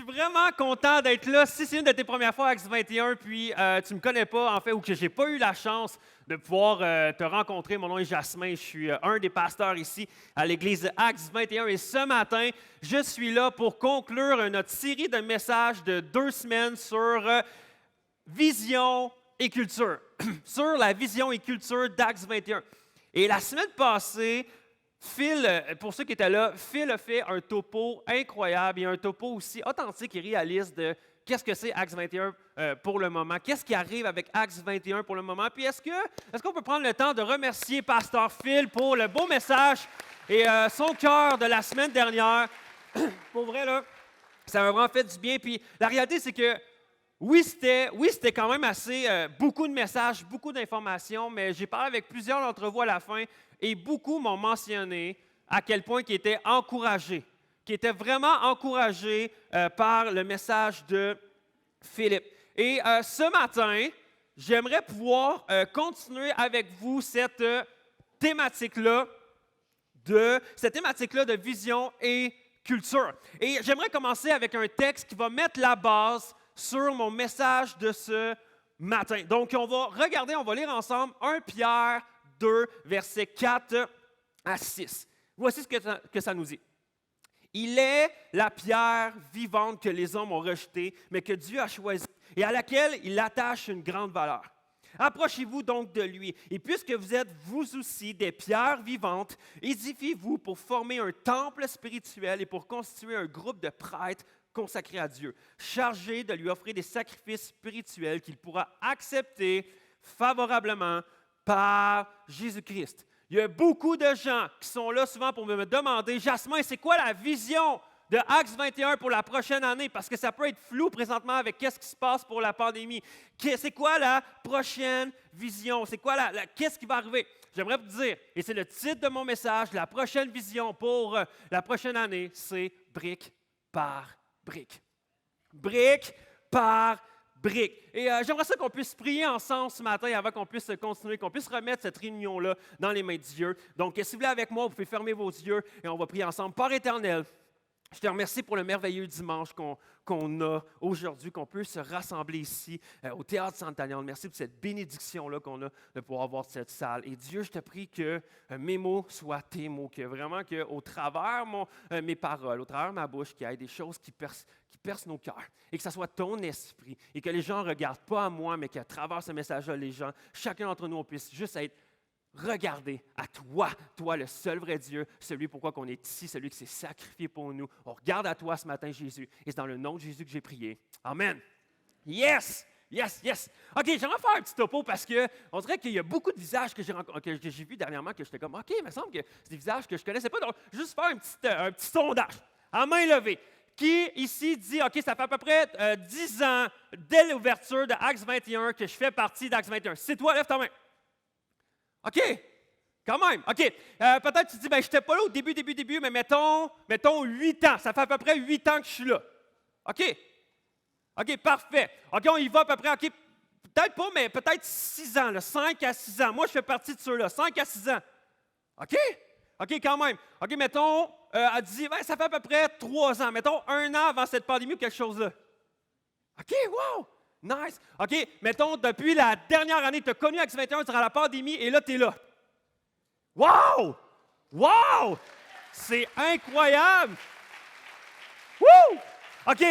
suis vraiment content d'être là. Si c'est une de tes premières fois à Acts 21, puis tu ne me connais pas, en fait, ou que je n'ai pas eu la chance de pouvoir te rencontrer, mon nom est Jasmin, je suis un des pasteurs ici à l'église de Acts 21. Et ce matin, je suis là pour conclure notre série de messages de 2 semaines sur vision et culture, sur la vision et culture d'Acts 21. Et la semaine passée, Phil, pour ceux qui étaient là, Phil a fait un topo incroyable et un topo aussi authentique et réaliste de qu'est-ce que c'est Acts 21 pour le moment, qu'est-ce qui arrive avec Acts 21 pour le moment. Puis est-ce qu'on peut prendre le temps de remercier Pasteur Phil pour le beau message et son cœur de la semaine dernière. Pour vrai, là, ça m'a vraiment fait du bien. Puis la réalité, c'est que oui, c'était quand même assez beaucoup de messages, beaucoup d'informations, mais j'ai parlé avec plusieurs d'entre vous à la fin et beaucoup m'ont mentionné à quel point ils étaient encouragés, qu'ils étaient vraiment encouragés par le message de Philippe. Et ce matin, j'aimerais pouvoir continuer avec vous cette thématique-là de vision et culture. Et j'aimerais commencer avec un texte qui va mettre la base sur mon message de ce matin. Donc, on va lire ensemble 1 Pierre 2, versets 4 à 6. Voici ce que ça nous dit. Il est la pierre vivante que les hommes ont rejetée, mais que Dieu a choisie et à laquelle il attache une grande valeur. Approchez-vous donc de lui, et puisque vous êtes vous aussi des pierres vivantes, édifiez-vous pour former un temple spirituel et pour constituer un groupe de prêtres consacrés à Dieu, chargés de lui offrir des sacrifices spirituels qu'il pourra accepter favorablement par Jésus-Christ. Il y a beaucoup de gens qui sont là souvent pour me demander, Jasmin, c'est quoi la vision de Acts 21 pour la prochaine année? Parce que ça peut être flou présentement avec qu'est-ce qui se passe pour la pandémie. C'est quoi la prochaine vision? C'est quoi qu'est-ce qui va arriver? J'aimerais vous dire, et c'est le titre de mon message, la prochaine vision pour la prochaine année, c'est brique par brique. Brique par brique. Et j'aimerais ça qu'on puisse prier ensemble ce matin avant qu'on puisse continuer, qu'on puisse remettre cette réunion-là dans les mains de Dieu. Donc, si vous voulez avec moi, vous pouvez fermer vos yeux et on va prier ensemble. Père éternel, je te remercie pour le merveilleux dimanche qu'on a aujourd'hui, qu'on peut se rassembler ici au Théâtre Sant'Agnan. Merci pour cette bénédiction-là qu'on a de pouvoir avoir cette salle. Et Dieu, je te prie que mes mots soient tes mots, que vraiment qu'au travers mes paroles, au travers ma bouche, qu'il y ait des choses qui percent nos cœurs et que ce soit ton esprit et que les gens ne regardent pas à moi, mais qu'à travers ce message-là, les gens, chacun d'entre nous, on puisse juste être regardez à toi le seul vrai Dieu, celui pourquoi qu'on est ici, celui qui s'est sacrifié pour nous. On regarde à toi ce matin, Jésus, et c'est dans le nom de Jésus que j'ai prié. Amen. Yes! Yes, yes. OK, j'aimerais faire un petit topo parce qu'on dirait qu'il y a beaucoup de visages que j'ai vus dernièrement que j'étais comme, OK, il me semble que c'est des visages que je ne connaissais pas. Donc, juste faire un petit sondage. À main levée. Qui ici dit, OK, ça fait à peu près 10 ans, dès l'ouverture de Acts 21, que je fais partie d'Acts 21. C'est toi, lève ta main. OK, quand même. OK, peut-être tu te dis, je n'étais pas là au début, mais mettons 8 ans. Ça fait à peu près 8 ans que je suis là. OK, parfait. OK, on y va à peu près. OK, peut-être pas, mais peut-être 6 ans, là, 5 à 6 ans. Moi, je fais partie de ceux-là, 5 à 6 ans. OK, quand même. OK, mettons, elle dit, ça fait à peu près 3 ans. Mettons 1 an avant cette pandémie ou quelque chose là. OK, wow! Nice. OK, mettons, depuis la dernière année, tu as connu Acts 21 durant la pandémie et là, tu es là. Wow! Wow! C'est incroyable! Woo! OK,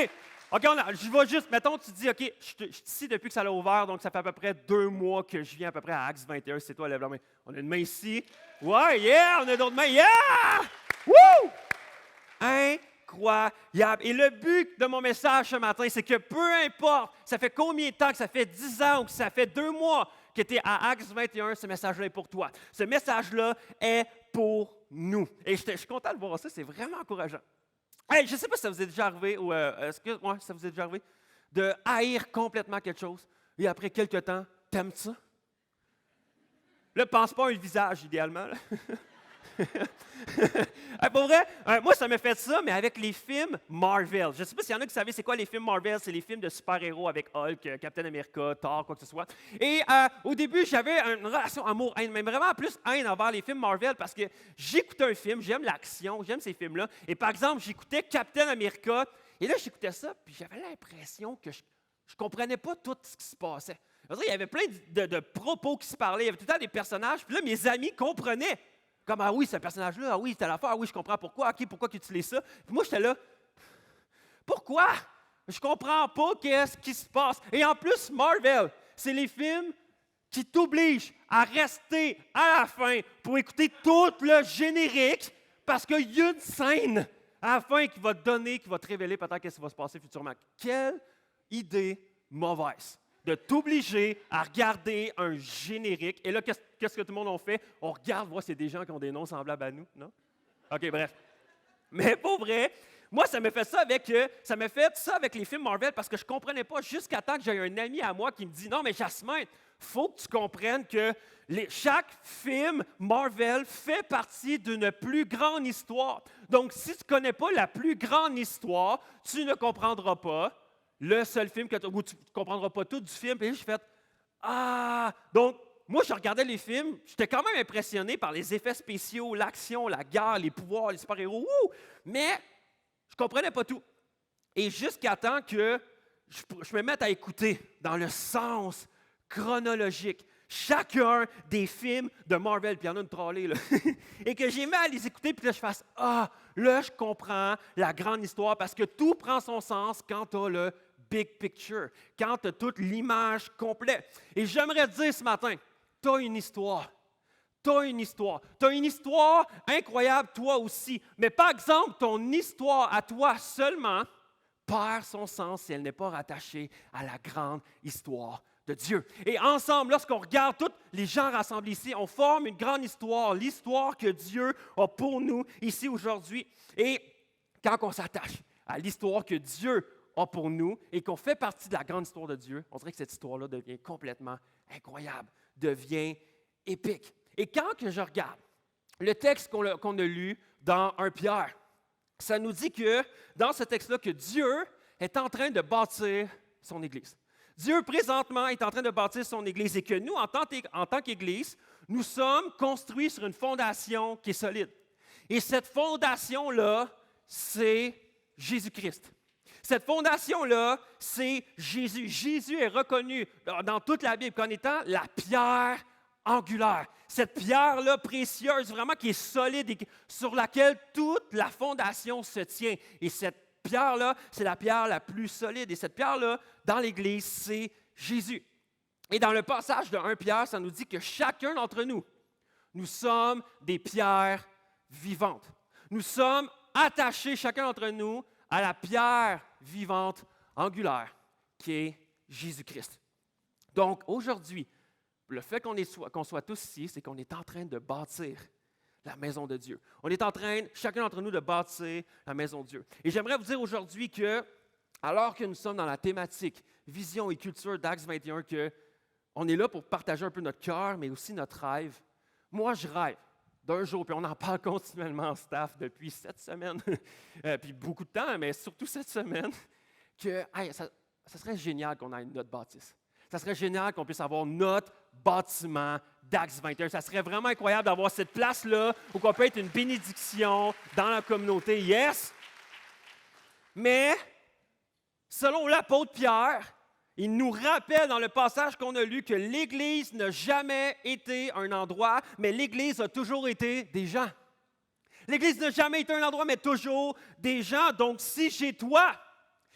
je vais juste, mettons, tu dis, OK, je suis ici depuis que ça l'a ouvert, donc ça fait à peu près 2 mois que je viens à peu près à Acts 21. C'est toi, lève la main. On a une main ici. Ouais, yeah! On a d'autres mains. Yeah! Woo! Incroyable. Et le but de mon message ce matin, c'est que peu importe, ça fait combien de temps, que ça fait 10 ans ou que ça fait 2 mois que tu es à Acts 21, ce message-là est pour toi. Ce message-là est pour nous. Et je suis content de voir ça, c'est vraiment encourageant. Hey, je ne sais pas si ça vous est déjà arrivé, ou ça vous est déjà arrivé, de haïr complètement quelque chose, et après quelques temps, t'aimes ça? Là, pense pas à un visage, idéalement. Pour vrai, moi, ça m'a fait ça, mais avec les films Marvel. Je ne sais pas s'il y en a qui savent c'est quoi les films Marvel. C'est les films de super-héros avec Hulk, Captain America, Thor, quoi que ce soit. Et au début, j'avais une relation amour-haine, mais vraiment plus haine envers les films Marvel parce que j'écoutais un film, j'aime l'action, j'aime ces films-là. Et par exemple, j'écoutais Captain America Et là, j'écoutais ça, puis j'avais l'impression que je ne comprenais pas tout ce qui se passait. Il y avait plein de propos qui se parlaient, il y avait tout le temps des personnages, puis là, mes amis comprenaient. Comme, ah oui, ce personnage-là, ah oui, c'est l'affaire, ah oui, je comprends pourquoi, OK, pourquoi tu utilises ça. Puis moi, j'étais là, pourquoi? Je comprends pas qu'est-ce qui se passe. Et en plus, Marvel, c'est les films qui t'obligent à rester à la fin pour écouter tout le générique parce qu'il y a une scène à la fin qui va te donner, qui va te révéler peut-être ce qui va se passer futurement. Quelle idée mauvaise de t'obliger à regarder un générique. Et là, qu'est-ce que tout le monde a fait? On regarde, voir s'il y a des gens qui ont des noms semblables à nous, non? OK, bref. Mais pour vrai, moi, ça m'a fait ça avec les films Marvel parce que je ne comprenais pas jusqu'à temps que j'ai un ami à moi qui me dit « Non, mais Jasmin, il faut que tu comprennes que chaque film Marvel fait partie d'une plus grande histoire. Donc, si tu ne connais pas la plus grande histoire, tu ne comprendras pas le seul film, ou tu ne comprendras pas tout du film. » Et j'ai fait « Ah! » Donc, moi, je regardais les films, j'étais quand même impressionné par les effets spéciaux, l'action, la guerre, les pouvoirs, les super-héros, mais je ne comprenais pas tout. Et jusqu'à temps que je me mette à écouter dans le sens chronologique chacun des films de Marvel, puis il y en a une trollée, là, et que j'ai mis à les écouter, puis là, je fasse « Ah, là, je comprends la grande histoire, parce que tout prend son sens quand tu as le big picture, quand tu as toute l'image complète. » Et j'aimerais te dire ce matin, tu as une histoire. Tu as une histoire. Tu as une histoire incroyable, toi aussi. Mais par exemple, ton histoire à toi seulement perd son sens si elle n'est pas rattachée à la grande histoire de Dieu. Et ensemble, lorsqu'on regarde tous les gens rassemblés ici, on forme une grande histoire, l'histoire que Dieu a pour nous ici aujourd'hui. Et quand on s'attache à l'histoire que Dieu a pour nous et qu'on fait partie de la grande histoire de Dieu, on dirait que cette histoire-là devient complètement incroyable, devient épique. Et quand que je regarde le texte qu'on a lu dans 1 Pierre, ça nous dit que dans ce texte-là, que Dieu est en train de bâtir son Église. Dieu, présentement, est en train de bâtir son Église et que nous, en tant qu'Église, nous sommes construits sur une fondation qui est solide. Et cette fondation-là, c'est Jésus-Christ. Cette fondation-là, c'est Jésus. Jésus est reconnu dans toute la Bible comme étant la pierre angulaire. Cette pierre-là précieuse, vraiment qui est solide et sur laquelle toute la fondation se tient. Et cette pierre-là, c'est la pierre la plus solide. Et cette pierre-là, dans l'Église, c'est Jésus. Et dans le passage de 1 Pierre, ça nous dit que chacun d'entre nous, nous sommes des pierres vivantes. Nous sommes attachés, chacun d'entre nous, à la pierre vivante angulaire qui est Jésus-Christ. Donc, aujourd'hui, le fait qu'on soit tous ici, c'est qu'on est en train de bâtir la maison de Dieu. On est en train, chacun d'entre nous, de bâtir la maison de Dieu. Et j'aimerais vous dire aujourd'hui que, alors que nous sommes dans la thématique vision et culture d'Acts 21, qu'on est là pour partager un peu notre cœur, mais aussi notre rêve. Moi, je rêve d'un jour, puis on en parle continuellement en staff depuis 7 semaines, puis beaucoup de temps, mais surtout cette semaine, que ça serait génial qu'on ait notre bâtisse. Ça serait génial qu'on puisse avoir notre bâtiment d'Acts 21. Ça serait vraiment incroyable d'avoir cette place-là où on peut être une bénédiction dans la communauté. Yes! Mais, selon l'apôtre Pierre, il nous rappelle dans le passage qu'on a lu que l'Église n'a jamais été un endroit, mais l'Église a toujours été des gens. L'Église n'a jamais été un endroit, mais toujours des gens. Donc, si j'ai toi,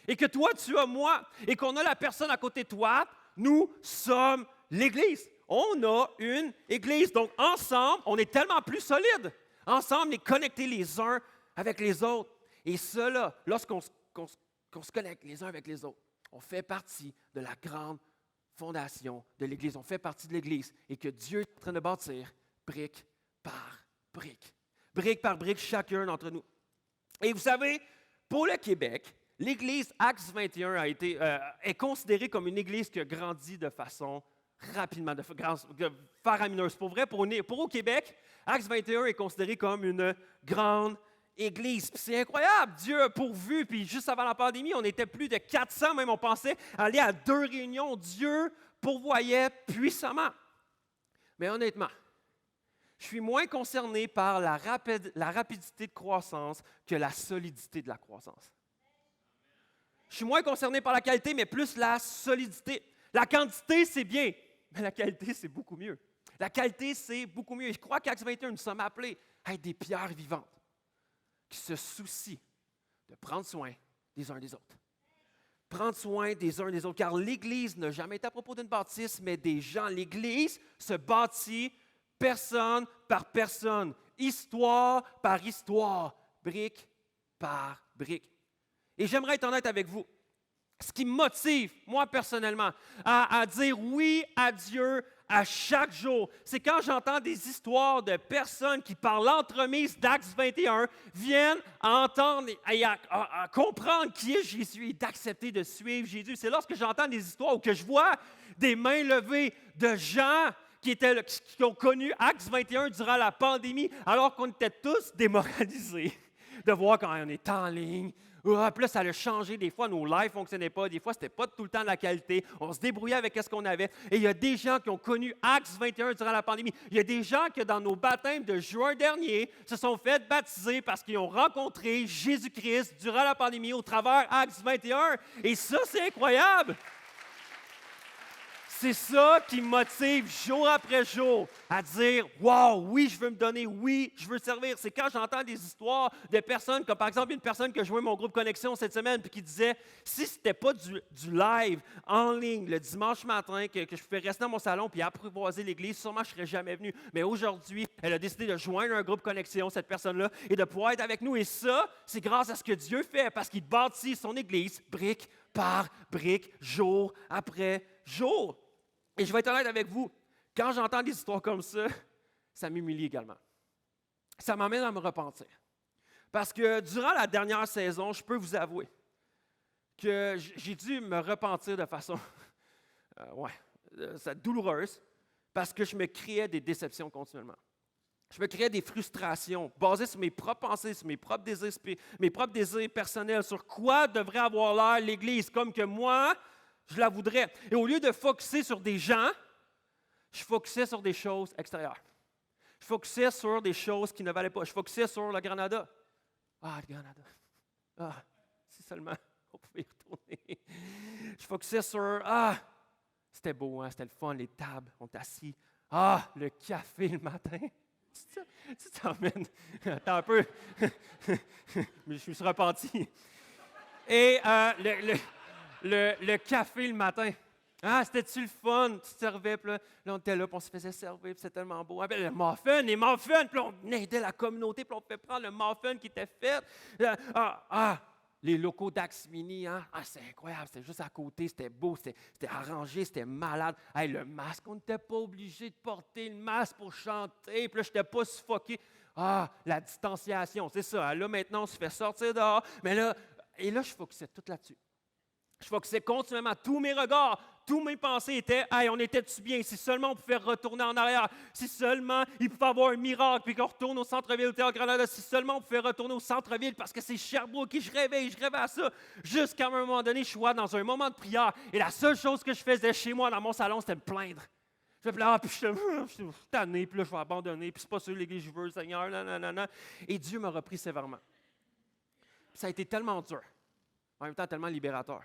et que toi, tu as moi, et qu'on a la personne à côté de toi, nous sommes l'Église. On a une Église. Donc, ensemble, on est tellement plus solide. Ensemble, on est connectés les uns avec les autres. Et cela, lorsqu'on se connecte les uns avec les autres, on fait partie de la grande fondation de l'Église. On fait partie de l'Église et que Dieu est en train de bâtir brique par brique. Brique par brique, chacun d'entre nous. Et vous savez, pour le Québec, l'Église Acts 21 est considérée comme une Église qui a grandi de façon rapidement, faramineuse. Pour vrai, pour au Québec, Acts 21 est considéré comme une grande Église. Puis c'est incroyable, Dieu a pourvu. Puis juste avant la pandémie, on était plus de 400, même on pensait aller à 2 réunions. Dieu pourvoyait puissamment. Mais honnêtement, je suis moins concerné par la rapidité de croissance que la solidité de la croissance. je suis moins concerné par la qualité, mais plus la solidité. La quantité, c'est bien, mais la qualité, c'est beaucoup mieux. La qualité, c'est beaucoup mieux. Et je crois qu'Acts 21, nous sommes appelés à être des pierres vivantes qui se soucient de prendre soin des uns des autres. Prendre soin des uns des autres, car l'Église n'a jamais été à propos d'une bâtisse, mais des gens. L'Église se bâtit personne par personne, histoire par histoire, brique par brique. Et j'aimerais être honnête avec vous. Ce qui me motive, moi personnellement, à dire oui à Dieu à chaque jour, c'est quand j'entends des histoires de personnes qui, par l'entremise d'Acts 21, viennent à entendre et à comprendre qui est Jésus et d'accepter de suivre Jésus. C'est lorsque j'entends des histoires ou que je vois des mains levées de gens qui ont connu Acts 21 durant la pandémie, alors qu'on était tous démoralisés de voir quand on est en ligne. Puis là, ça a changé. Des fois, nos lives ne fonctionnaient pas. Des fois, ce n'était pas tout le temps de la qualité. On se débrouillait avec ce qu'on avait. Et il y a des gens qui ont connu Acts 21 durant la pandémie. Il y a des gens qui, dans nos baptêmes de juin dernier, se sont fait baptiser parce qu'ils ont rencontré Jésus-Christ durant la pandémie au travers Acts 21. Et ça, c'est incroyable! C'est ça qui me motive jour après jour à dire « Wow, oui, je veux me donner, oui, je veux servir ». C'est quand j'entends des histoires de personnes, comme par exemple une personne qui a joué mon groupe Connexion cette semaine puis qui disait « Si ce n'était pas du live en ligne le dimanche matin, que je pouvais rester dans mon salon puis apprivoiser l'Église, sûrement je ne serais jamais venu. » Mais aujourd'hui, elle a décidé de joindre un groupe Connexion, cette personne-là, et de pouvoir être avec nous. Et ça, c'est grâce à ce que Dieu fait parce qu'il bâtit son Église brique par brique, jour après jour. Et je vais être honnête avec vous, quand j'entends des histoires comme ça m'humilie également. Ça m'amène à me repentir. Parce que durant la dernière saison, je peux vous avouer que j'ai dû me repentir de façon douloureuse parce que je me créais des déceptions continuellement. Je me créais des frustrations basées sur mes propres pensées, sur mes propres désirs personnels, sur quoi devrait avoir l'air l'Église, comme que moi, je la voudrais. Et au lieu de focusser sur des gens, je focusais sur des choses extérieures. Je focusais sur des choses qui ne valaient pas. Je focusais sur le Granada. Ah, le Granada. Ah, si seulement on pouvait y retourner. Je focusais sur, c'était beau, hein, c'était le fun, les tables, on était assis. Ah, le café le matin. Tu t'emmènes. Attends un peu. Mais je me suis repenti. Et le café le matin. Ah, c'était-tu le fun? Tu te servais, puis là, on était là, puis on se faisait servir, puis c'était tellement beau. Ah, ben, les muffins, puis on aidait la communauté, puis on fait prendre le muffin qui était fait. Les locaux d'Axmini, hein? Ah, c'est incroyable, c'était juste à côté, c'était beau, c'était arrangé, c'était malade. Hey, le masque, on n'était pas obligé de porter le masque pour chanter, puis là, je n'étais pas suffoqué. Ah, la distanciation, c'est ça. Là, maintenant, on se fait sortir dehors, mais là, je focusais tout là-dessus. Je focusais continuellement, tous mes regards, tous mes pensées étaient « Hey, on était-tu bien? Si seulement on pouvait retourner en arrière, si seulement il pouvait avoir un miracle, puis qu'on retourne au centre-ville au Théâtre Granada, si seulement on pouvait retourner au centre-ville, parce que c'est Sherbrooke, qui je rêvais à ça. » Jusqu'à un moment donné, je suis dans un moment de prière, et la seule chose que je faisais chez moi, dans mon salon, c'était me plaindre. Je me plaignais, puis je suis tanné, puis là, je vais abandonner, puis c'est pas sûr l'Église, je veux, Seigneur, nanana. Et Dieu m'a repris sévèrement. Puis ça a été tellement dur, en même temps tellement libérateur.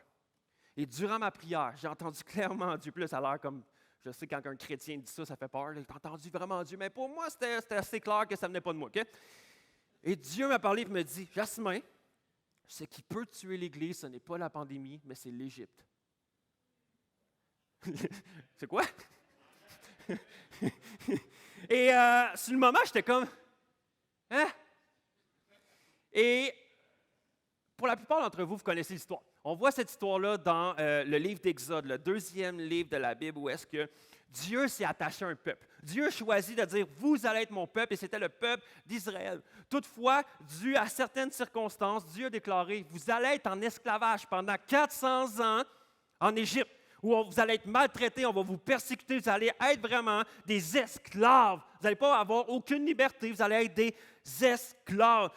Et durant ma prière, j'ai entendu clairement Dieu. Plus ça a l'air comme, je sais, quand un chrétien dit ça, ça fait peur. J'ai entendu vraiment Dieu. Mais pour moi, c'était assez clair que ça ne venait pas de moi. Okay? Et Dieu m'a parlé et me dit, Jasmin, ce qui peut tuer l'Église, ce n'est pas la pandémie, mais c'est l'Égypte. C'est quoi? Et sur le moment, j'étais comme, hein? Et pour la plupart d'entre vous, vous connaissez l'histoire. On voit cette histoire-là dans le livre d'Exode, le deuxième livre de la Bible, où est-ce que Dieu s'est attaché à un peuple. Dieu choisit de dire « Vous allez être mon peuple » et c'était le peuple d'Israël. Toutefois, dû à certaines circonstances, Dieu a déclaré « Vous allez être en esclavage pendant 400 ans en Égypte, où vous allez être maltraités, on va vous persécuter, vous allez être vraiment des esclaves. Vous n'allez pas avoir aucune liberté, vous allez être des esclaves. »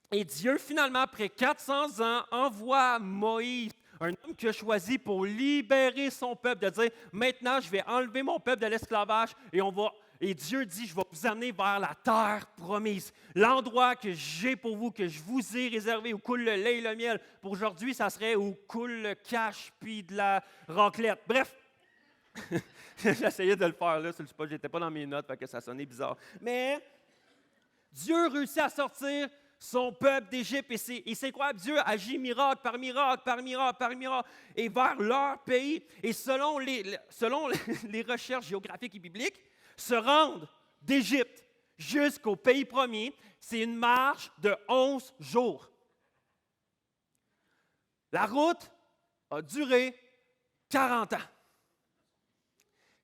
Et Dieu, finalement, après 400 ans, envoie Moïse, un homme qu'il a choisi pour libérer son peuple, de dire « Maintenant, je vais enlever mon peuple de l'esclavage et on va Et Dieu dit, je vais vous amener vers la terre promise. L'endroit que j'ai pour vous, que je vous ai réservé, où coule le lait et le miel. Pour aujourd'hui, ça serait où coule le cash puis de la raclette. Bref, j'essayais de le faire là, sur le spot, j'étais pas dans mes notes, fait que ça sonnait bizarre. Mais Dieu réussit à sortir son peuple d'Égypte et c'est quoi? Dieu agit miracle par miracle, par miracle, par miracle, et vers leur pays. Et selon les recherches géographiques et bibliques, se rendre d'Égypte jusqu'au pays promis, c'est une marche de 11 jours. La route a duré 40 ans.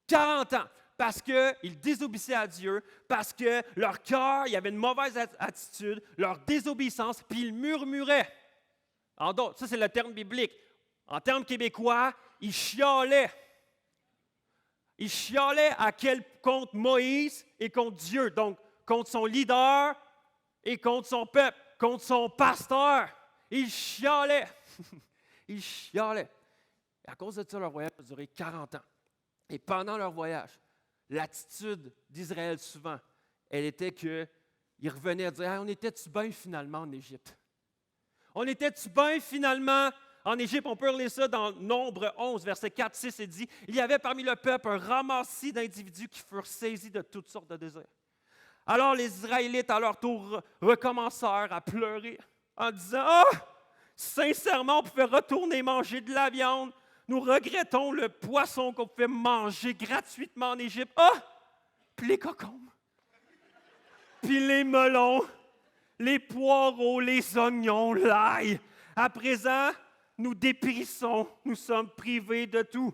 40 ans, parce qu'ils désobéissaient à Dieu, parce que leur cœur, il y avait une mauvaise attitude, leur désobéissance, puis ils murmuraient. Ça, c'est le terme biblique. En termes québécois, ils chialaient. Ils chialaient contre Moïse et contre Dieu, donc contre son leader et contre son peuple, contre son pasteur. Ils chialaient. Ils chialaient. Et à cause de ça, leur voyage a duré 40 ans. Et pendant leur voyage, l'attitude d'Israël souvent, elle était qu'ils revenaient à dire hey, « On était-tu bien finalement en Égypte? On était-tu bien finalement en Égypte? » On peut relire ça dans Nombre 11, versets 4, 6, et dit « Il y avait parmi le peuple un ramassis d'individus qui furent saisis de toutes sortes de désirs. Alors les Israélites, à leur tour, recommencèrent à pleurer en disant « Ah, sincèrement, on pouvait retourner manger de la viande. Nous regrettons le poisson qu'on pouvait manger gratuitement en Égypte. Ah! Puis les cocombes, puis les melons, les poireaux, les oignons, l'ail. À présent, nous dépérissons, nous sommes privés de tout.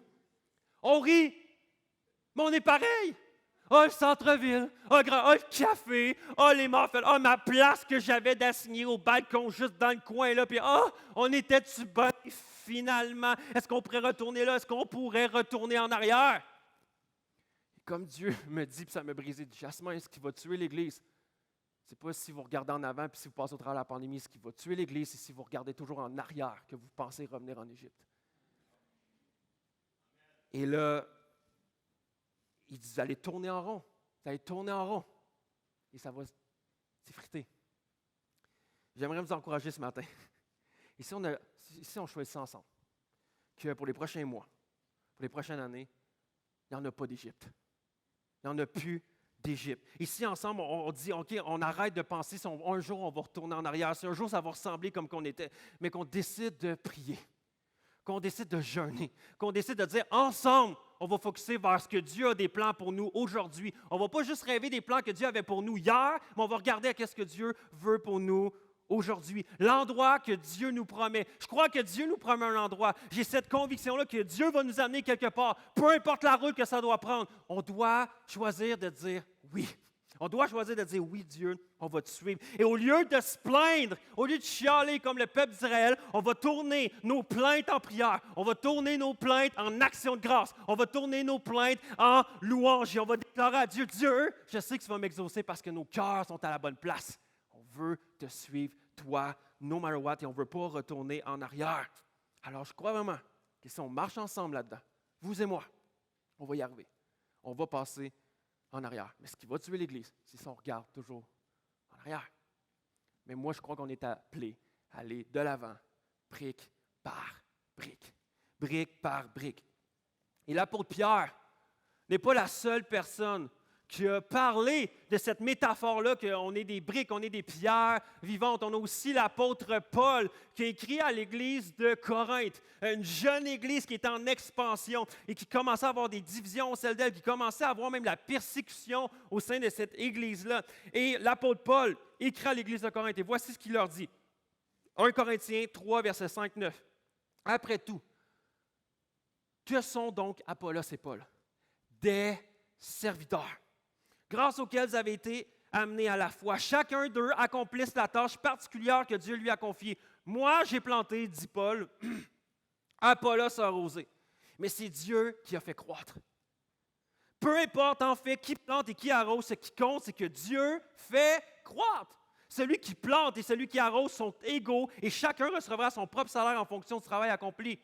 On rit, mais on est pareil. Ah, le centre-ville, le café, les muffins, ma place que j'avais d'assigner au balcon juste dans le coin, là, puis on était-tu bien finalement? Est-ce qu'on pourrait retourner là? Est-ce qu'on pourrait retourner en arrière? Et comme Dieu me dit, puis ça m'a brisé, Jasmin, ce qui va tuer l'Église, c'est pas si vous regardez en avant, puis si vous passez au travers de la pandémie, ce qui va tuer l'Église, c'est si vous regardez toujours en arrière, que vous pensez revenir en Égypte. Et là, il dit, vous allez tourner en rond. Vous allez tourner en rond. Et ça va s'effriter. J'aimerais vous encourager ce matin. Ici, on choisit ça ensemble. Que pour les prochains mois, pour les prochaines années, il n'y en a pas d'Égypte. Il n'y en a plus d'Égypte. Ici, ensemble, on dit, OK, on arrête de penser si un jour on va retourner en arrière, si un jour ça va ressembler comme qu'on était, mais qu'on décide de prier, qu'on décide de jeûner, qu'on décide de dire ensemble, on va focusser vers ce que Dieu a des plans pour nous aujourd'hui. On ne va pas juste rêver des plans que Dieu avait pour nous hier, mais on va regarder à ce que Dieu veut pour nous aujourd'hui. L'endroit que Dieu nous promet. Je crois que Dieu nous promet un endroit. J'ai cette conviction-là que Dieu va nous amener quelque part. Peu importe la route que ça doit prendre, on doit choisir de dire oui. On doit choisir de dire oui, Dieu, on va te suivre. Et au lieu de se plaindre, au lieu de chialer comme le peuple d'Israël, on va tourner nos plaintes en prière. On va tourner nos plaintes en action de grâce. On va tourner nos plaintes en louange. Et on va déclarer à Dieu, Dieu, je sais que tu vas m'exaucer parce que nos cœurs sont à la bonne place. On veut te suivre, toi, no matter what, et on ne veut pas retourner en arrière. Alors, je crois vraiment que si on marche ensemble là-dedans, vous et moi, on va y arriver. On va passer en arrière. Mais ce qui va tuer l'Église, c'est si on regarde toujours en arrière. Mais moi, je crois qu'on est appelé à aller de l'avant, brique par brique. Brique par brique. Et l'apôtre Pierre n'est pas la seule personne qui a parlé de cette métaphore-là, qu'on est des briques, on est des pierres vivantes. On a aussi l'apôtre Paul qui a écrit à l'église de Corinthe, une jeune église qui était en expansion et qui commençait à avoir des divisions au sein d'elle, qui commençait à avoir même la persécution au sein de cette église-là. Et l'apôtre Paul écrit à l'église de Corinthe, et voici ce qu'il leur dit. 1 Corinthiens 3, versets 5-9. Après tout, que sont donc Apollos et Paul? Des serviteurs, grâce auxquels vous avez été amenés à la foi. Chacun d'eux accomplisse la tâche particulière que Dieu lui a confiée. Moi, j'ai planté, dit Paul, Apollos a arrosé. Mais c'est Dieu qui a fait croître. Peu importe en fait qui plante et qui arrose, ce qui compte, c'est que Dieu fait croître. Celui qui plante et celui qui arrose sont égaux et chacun recevra son propre salaire en fonction du travail accompli.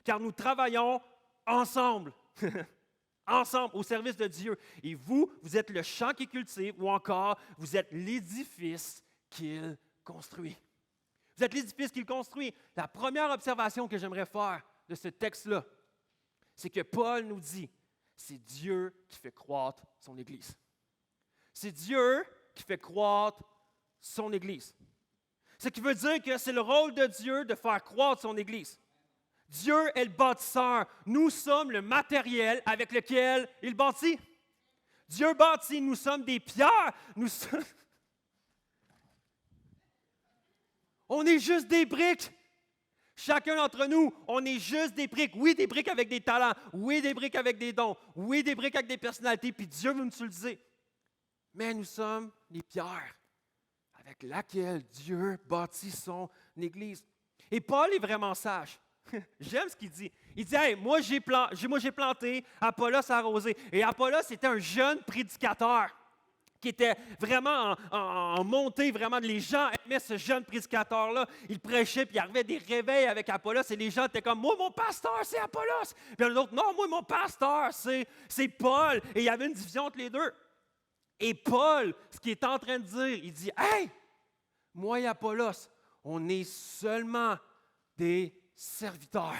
Car nous travaillons ensemble. ensemble, au service de Dieu. Et vous, vous êtes le champ qu'il cultive, ou encore, vous êtes l'édifice qu'il construit. Vous êtes l'édifice qu'il construit. La première observation que j'aimerais faire de ce texte-là, c'est que Paul nous dit, c'est Dieu qui fait croître son Église. C'est Dieu qui fait croître son Église. Ce qui veut dire que c'est le rôle de Dieu de faire croître son Église. Dieu est le bâtisseur. Nous sommes le matériel avec lequel il bâtit. Dieu bâtit, nous sommes des pierres. On est juste des briques. Chacun d'entre nous, on est juste des briques. Oui, des briques avec des talents. Oui, des briques avec des dons. Oui, des briques avec des personnalités. Puis Dieu veut nous utiliser. Mais nous sommes les pierres avec laquelle Dieu bâtit son Église. Et Paul est vraiment sage. J'aime ce qu'il dit. Il dit, hey, moi j'ai planté, Apollos a arrosé. Et Apollos était un jeune prédicateur qui était vraiment en montée, vraiment. Les gens aimaient ce jeune prédicateur-là. Il prêchait, puis il arrivait des réveils avec Apollos, et les gens étaient comme, moi, mon pasteur, c'est Apollos. Puis un autre, non, moi, mon pasteur, c'est Paul. Et il y avait une division entre les deux. Et Paul, ce qu'il est en train de dire, il dit, hey, moi et Apollos, on est seulement des serviteurs.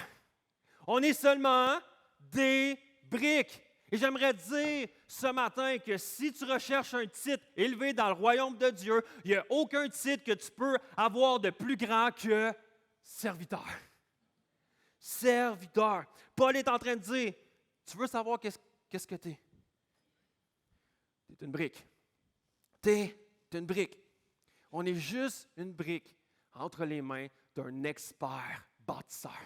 On est seulement des briques. Et j'aimerais dire ce matin que si tu recherches un titre élevé dans le royaume de Dieu, il n'y a aucun titre que tu peux avoir de plus grand que serviteur. Serviteur. Paul est en train de dire, tu veux savoir qu'est-ce que tu es? Tu es une brique. Tu es une brique. On est juste une brique entre les mains d'un expert bâtisseur,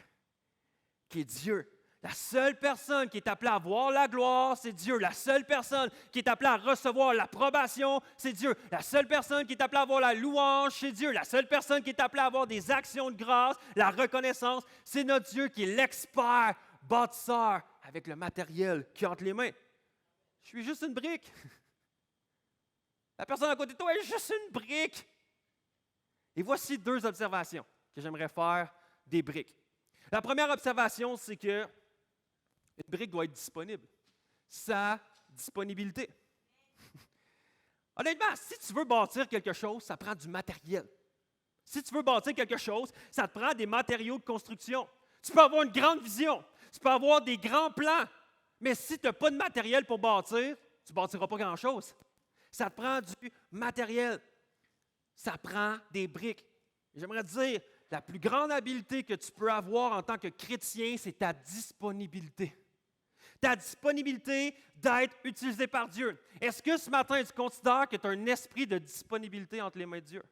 qui est Dieu. La seule personne qui est appelée à voir la gloire, c'est Dieu. La seule personne qui est appelée à recevoir l'approbation, c'est Dieu. La seule personne qui est appelée à avoir la louange, c'est Dieu. La seule personne qui est appelée à avoir des actions de grâce, la reconnaissance, c'est notre Dieu qui est l'expert bâtisseur avec le matériel qui est entre les mains. Je suis juste une brique. La personne à côté de toi est juste une brique. Et voici deux observations que j'aimerais faire des briques. La première observation, c'est que une brique doit être disponible. Sa disponibilité. Honnêtement, si tu veux bâtir quelque chose, ça prend du matériel. Si tu veux bâtir quelque chose, ça te prend des matériaux de construction. Tu peux avoir une grande vision, tu peux avoir des grands plans, mais si tu n'as pas de matériel pour bâtir, tu ne bâtiras pas grand-chose. Ça te prend du matériel. Ça prend des briques. J'aimerais dire, la plus grande habileté que tu peux avoir en tant que chrétien, c'est ta disponibilité. Ta disponibilité d'être utilisé par Dieu. Est-ce que ce matin, tu considères que tu as un esprit de disponibilité entre les mains de Dieu?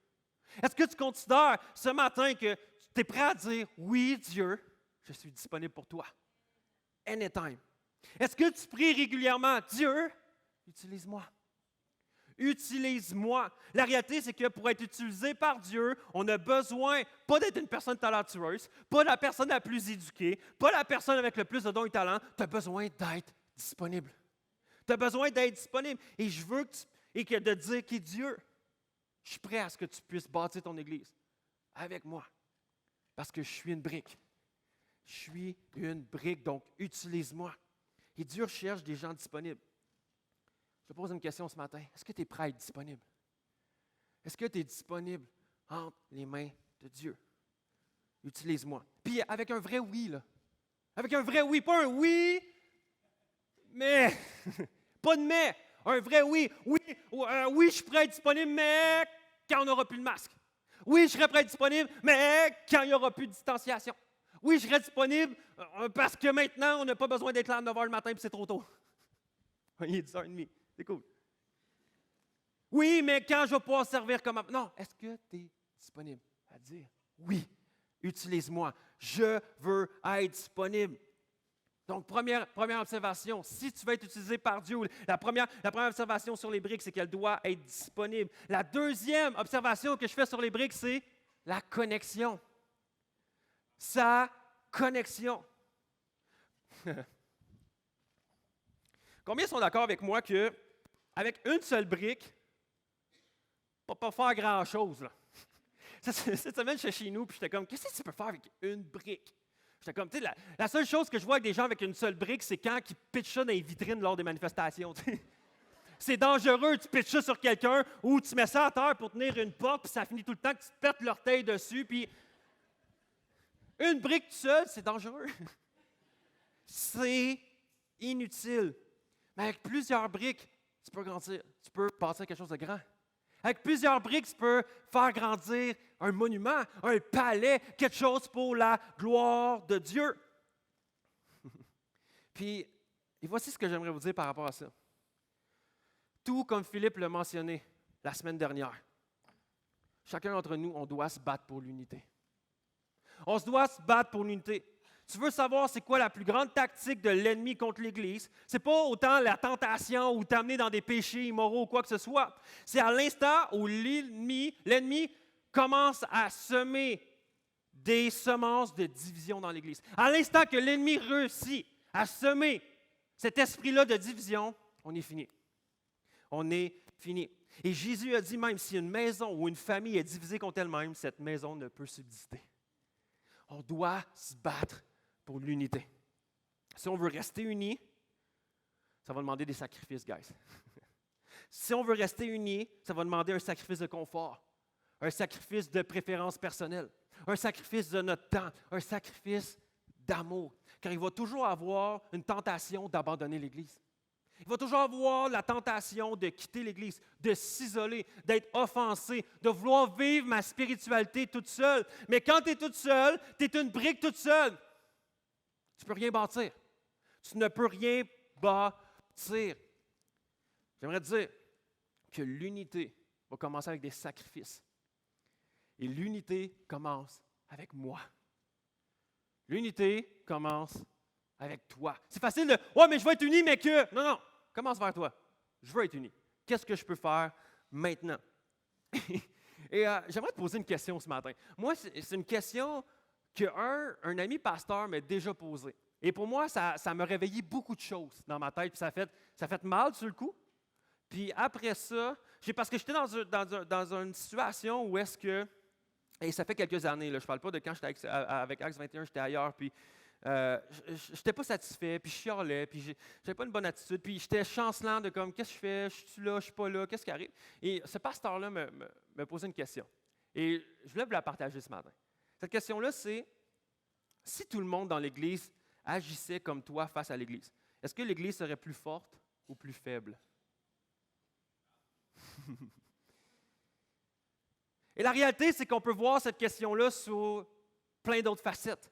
Est-ce que tu considères ce matin que tu es prêt à dire, oui, Dieu, je suis disponible pour toi? Anytime. Est-ce que tu pries régulièrement, Dieu, utilise-moi? Utilise-moi. La réalité, c'est que pour être utilisé par Dieu, on a besoin, pas d'être une personne talentueuse, pas la personne la plus éduquée, pas la personne avec le plus de dons et talents. Tu as besoin d'être disponible. Tu as besoin d'être disponible. Et je veux que de dire qui est Dieu, je suis prêt à ce que tu puisses bâtir ton Église avec moi. Parce que je suis une brique. Je suis une brique, donc utilise-moi. Et Dieu cherche des gens disponibles. Je te pose une question ce matin. Est-ce que tu es prêt à être disponible? Est-ce que tu es disponible entre les mains de Dieu? Utilise-moi. Puis avec un vrai oui, là. Avec un vrai oui, pas un oui, mais, pas de mais. Un vrai oui. Oui, oui, je suis prêt à être disponible, mais quand on n'aura plus de masque. Oui, je serai prêt à être disponible, mais quand il n'y aura plus de distanciation. Oui, je serai disponible parce que maintenant, on n'a pas besoin d'être là à 9 h le matin et c'est trop tôt. Il est 10 h 30. C'est cool. Oui, mais quand je vais pouvoir servir comme... Non, est-ce que tu es disponible à dire oui, utilise-moi, je veux être disponible. Donc, première observation, si tu veux être utilisé par Dieu, la première observation sur les briques, c'est qu'elle doit être disponible. La deuxième observation que je fais sur les briques, c'est la connexion. Sa connexion. Combien sont d'accord avec moi qu'avec une seule brique, on ne peut pas faire grand-chose, là? Cette semaine, je suis chez nous, puis j'étais comme, qu'est-ce que tu peux faire avec une brique? J'étais comme, tu sais, la seule chose que je vois avec des gens avec une seule brique, c'est quand ils pitchent ça dans les vitrines lors des manifestations. C'est dangereux, tu pitches ça sur quelqu'un ou tu mets ça à terre pour tenir une porte, puis ça finit tout le temps que tu te pètes l'orteil dessus, puis une brique toute seule, c'est dangereux. C'est inutile. Mais avec plusieurs briques, tu peux grandir, tu peux passer à quelque chose de grand. Avec plusieurs briques, tu peux faire grandir un monument, un palais, quelque chose pour la gloire de Dieu. Puis, et voici ce que j'aimerais vous dire par rapport à ça. Tout comme Philippe l'a mentionné la semaine dernière, chacun d'entre nous, on doit se battre pour l'unité. On se doit se battre pour l'unité. Tu veux savoir c'est quoi la plus grande tactique de l'ennemi contre l'Église? Ce n'est pas autant la tentation ou t'amener dans des péchés immoraux ou quoi que ce soit. C'est à l'instant où l'ennemi commence à semer des semences de division dans l'Église. À l'instant que l'ennemi réussit à semer cet esprit-là de division, on est fini. On est fini. Et Jésus a dit même, si une maison ou une famille est divisée contre elle-même, cette maison ne peut subsister. On doit se battre pour l'unité. Si on veut rester unis, ça va demander des sacrifices, guys. Si on veut rester unis, ça va demander un sacrifice de confort, un sacrifice de préférence personnelle, un sacrifice de notre temps, un sacrifice d'amour. Car il va toujours avoir une tentation d'abandonner l'Église. Il va toujours avoir la tentation de quitter l'Église, de s'isoler, d'être offensé, de vouloir vivre ma spiritualité toute seule. Mais quand tu es toute seule, tu es une brique toute seule. Tu ne peux rien bâtir. Tu ne peux rien bâtir. J'aimerais te dire que l'unité va commencer avec des sacrifices. Et l'unité commence avec moi. L'unité commence avec toi. C'est facile de « Ouais, mais je veux être uni, mais que… » Non, non, commence vers toi. Je veux être uni. Qu'est-ce que je peux faire maintenant? Et j'aimerais te poser une question ce matin. Moi, c'est une question qu'un ami pasteur m'a déjà posée. Et pour moi, ça m'a réveillé beaucoup de choses dans ma tête. Puis ça a fait mal sur le coup. Puis après ça, parce que j'étais dans une situation où est-ce que… Et ça fait quelques années, là, je ne parle pas de quand j'étais avec Acts 21, j'étais ailleurs, puis je n'étais pas satisfait, puis je chialais, puis je n'avais pas une bonne attitude, puis j'étais chancelant de comme, qu'est-ce que je fais, je suis là, je ne suis pas là, qu'est-ce qui arrive? Et ce pasteur-là me posait une question. Et je voulais vous la partager ce matin. Cette question-là, c'est, si tout le monde dans l'Église agissait comme toi face à l'Église, est-ce que l'Église serait plus forte ou plus faible? Et la réalité, c'est qu'on peut voir cette question-là sous plein d'autres facettes.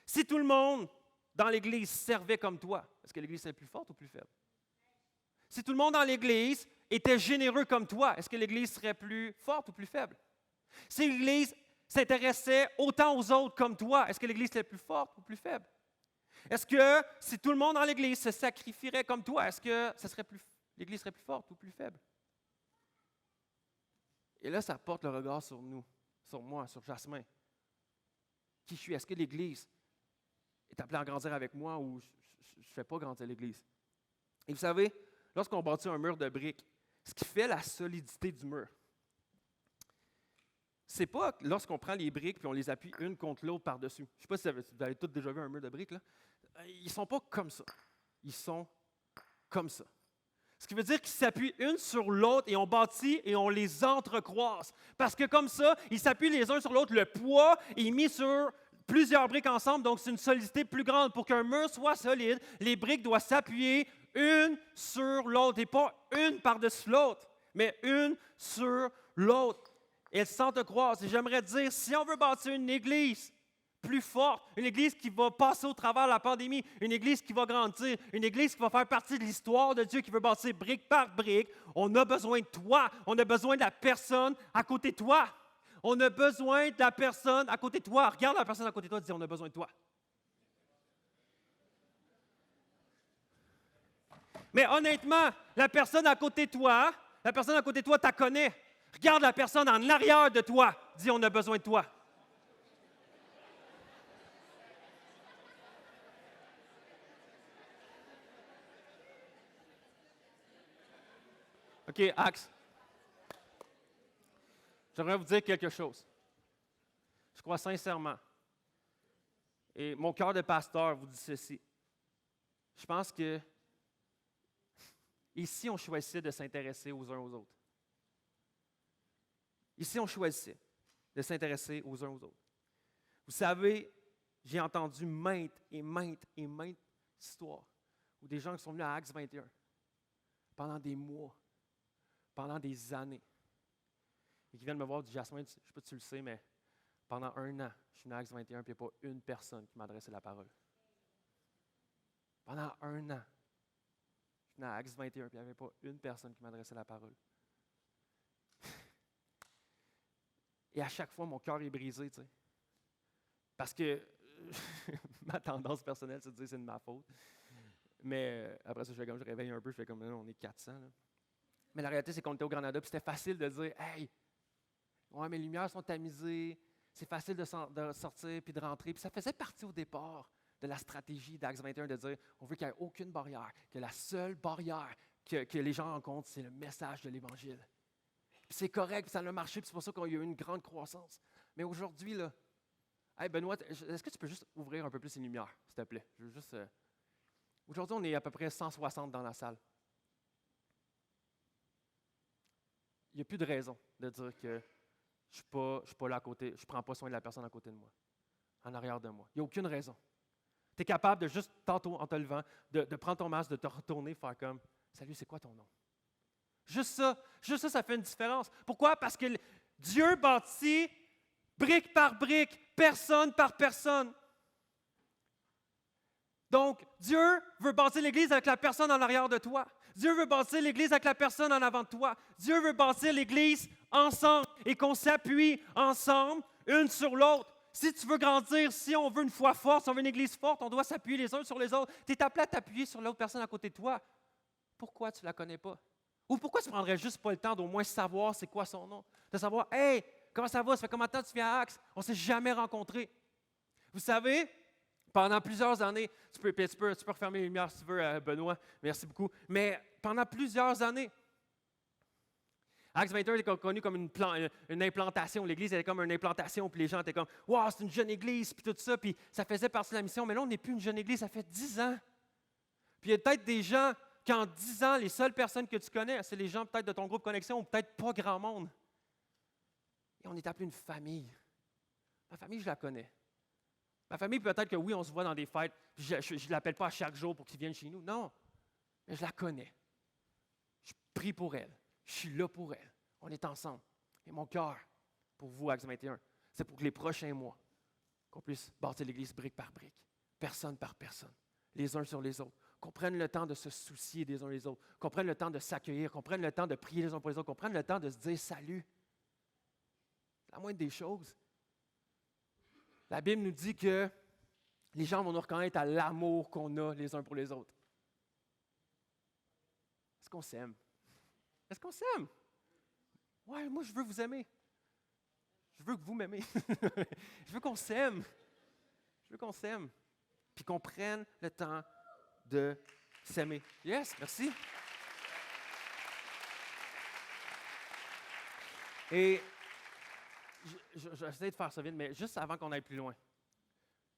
Si tout le monde dans l'Église servait comme toi, est-ce que l'Église serait plus forte ou plus faible? Si tout le monde dans l'Église était généreux comme toi, est-ce que l'Église serait plus forte ou plus faible? Si l'Église s'intéressait autant aux autres comme toi, est-ce que l'Église serait plus forte ou plus faible? Est-ce que si tout le monde dans l'Église se sacrifierait comme toi, est-ce que l'Église serait plus forte ou plus faible? Et là, ça porte le regard sur nous, sur moi, sur Jasmin. Qui je suis? Est-ce que l'Église est appelée à grandir avec moi ou je ne fais pas grandir l'Église? Et vous savez, lorsqu'on bâtit un mur de briques, ce qui fait la solidité du mur, c'est pas lorsqu'on prend les briques et on les appuie une contre l'autre par-dessus. Je ne sais pas si vous avez tous déjà vu un mur de briques, là. Ils ne sont pas comme ça. Ils sont comme ça. Ce qui veut dire qu'ils s'appuient une sur l'autre et on bâtit et on les entrecroise. Parce que comme ça, ils s'appuient les uns sur l'autre. Le poids est mis sur plusieurs briques ensemble, donc c'est une solidité plus grande. Pour qu'un mur soit solide, les briques doivent s'appuyer une sur l'autre. Et pas une par-dessus l'autre, mais une sur l'autre. Et elles s'entrecroisent. Et j'aimerais dire, si on veut bâtir une église plus forte, une église qui va passer au travers de la pandémie, une église qui va grandir, une église qui va faire partie de l'histoire de Dieu, qui veut bâtir brique par brique, on a besoin de toi, on a besoin de la personne à côté de toi. On a besoin de la personne à côté de toi. Regarde la personne à côté de toi et dis, on a besoin de toi. Mais honnêtement, la personne à côté de toi, tu la connais. Regarde la personne en arrière de toi, dis, on a besoin de toi. OK, Axe. J'aimerais vous dire quelque chose. Je crois sincèrement Et mon cœur de pasteur vous dit ceci. Je pense que ici, on choisissait de s'intéresser aux uns aux autres. Ici, on choisissait de s'intéresser aux uns aux autres. Vous savez, j'ai entendu maintes histoires où des gens qui sont venus à Acts 21 pendant des mois, pendant des années, et qui viennent me voir du Jasmin, je ne sais pas si tu le sais, mais pendant 1 an, je suis venu à Acts 21 et il n'y a pas une personne qui m'a adressé la parole. Pendant 1 an, je suis venu à Acts 21 et il n'y avait pas une personne qui m'adressait la parole. Et à chaque fois, mon cœur est brisé, tu sais. Parce que ma tendance personnelle, c'est de dire que c'est de ma faute. Mais après ça, je réveille un peu, je fais comme, on est 400. Là. Mais la réalité, c'est qu'on était au Granada, puis c'était facile de dire, hey, ouais, mes lumières sont tamisées, c'est facile de sortir puis de rentrer. Puis ça faisait partie au départ de la stratégie d'Acts 21 de dire, on veut qu'il n'y ait aucune barrière, que la seule barrière que les gens rencontrent, c'est le message de l'Évangile. Puis c'est correct, puis ça a marché, puis c'est pour ça qu'il y a eu une grande croissance. Mais aujourd'hui, là, hey Benoît, est-ce que tu peux juste ouvrir un peu plus les lumières, s'il te plaît? Je veux juste. Aujourd'hui, on est à peu près 160 dans la salle. Il n'y a plus de raison de dire que je ne suis pas là à côté, je ne prends pas soin de la personne à côté de moi, en arrière de moi. Il n'y a aucune raison. Tu es capable de juste, tantôt, en te levant, de prendre ton masque, de te retourner, faire comme, salut, c'est quoi ton nom? Juste ça, ça fait une différence. Pourquoi? Parce que Dieu bâtit brique par brique, personne par personne. Donc, Dieu veut bâtir l'Église avec la personne en arrière de toi. Dieu veut bâtir l'Église avec la personne en avant de toi. Dieu veut bâtir l'Église ensemble et qu'on s'appuie ensemble, une sur l'autre. Si tu veux grandir, si on veut une foi forte, si on veut une Église forte, on doit s'appuyer les uns sur les autres. Tu es appelé à t'appuyer sur l'autre personne à côté de toi. Pourquoi tu ne la connais pas? Ou pourquoi tu ne prendrais juste pas le temps d'au moins savoir c'est quoi son nom? De savoir, hey, comment ça va? Ça fait combien de temps que tu viens à Acts? On ne s'est jamais rencontrés. Vous savez, pendant plusieurs années, tu peux refermer les lumières si tu veux, Benoît, merci beaucoup, mais pendant plusieurs années, Acts 21 était connu comme une implantation. L'Église était comme une implantation, puis les gens étaient comme « Wow, c'est une jeune Église », puis tout ça, puis ça faisait partie de la mission. Mais là, on n'est plus une jeune Église, ça fait 10 ans. Puis il y a peut-être des gens qui, en 10 ans, les seules personnes que tu connais, c'est les gens peut-être de ton groupe Connexion, ou peut-être pas grand monde. Et on est appelé une famille. Ma famille, je la connais. Ma famille, peut-être que oui, on se voit dans des fêtes, je ne l'appelle pas à chaque jour pour qu'ils viennent chez nous. Non, mais je la connais. Je prie pour elle. Je suis là pour elle. On est ensemble. Et mon cœur, pour vous, Acts 21, c'est pour que les prochains mois, qu'on puisse bâtir l'Église brique par brique, personne par personne, les uns sur les autres, qu'on prenne le temps de se soucier des uns des autres, qu'on prenne le temps de s'accueillir, qu'on prenne le temps de prier les uns pour les autres, qu'on prenne le temps de se dire salut. C'est la moindre des choses. La Bible nous dit que les gens vont nous reconnaître à l'amour qu'on a les uns pour les autres. Est-ce qu'on s'aime? Est-ce qu'on s'aime? Ouais, moi, je veux vous aimer. Je veux que vous m'aimez. Je veux qu'on s'aime. Je veux qu'on s'aime. Puis qu'on prenne le temps de s'aimer. Yes, merci. Et j'essaie de faire ça vite, mais juste avant qu'on aille plus loin,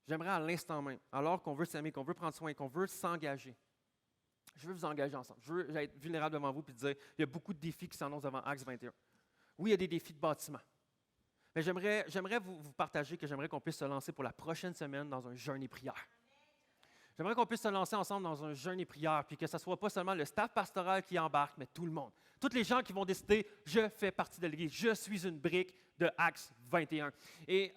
j'aimerais à l'instant même, alors qu'on veut s'aimer, qu'on veut prendre soin, qu'on veut s'engager, je veux vous engager ensemble. Je veux être vulnérable devant vous et dire, il y a beaucoup de défis qui s'annoncent devant Acts 21. Oui, il y a des défis de bâtiment. Mais j'aimerais vous partager que j'aimerais qu'on puisse se lancer pour la prochaine semaine dans un jeûne et prière. J'aimerais qu'on puisse se lancer ensemble dans un jeûne et prière, puis que ce ne soit pas seulement le staff pastoral qui embarque, mais tout le monde. Toutes les gens qui vont décider, je fais partie de l'Église, je suis une brique de Acts 21. Et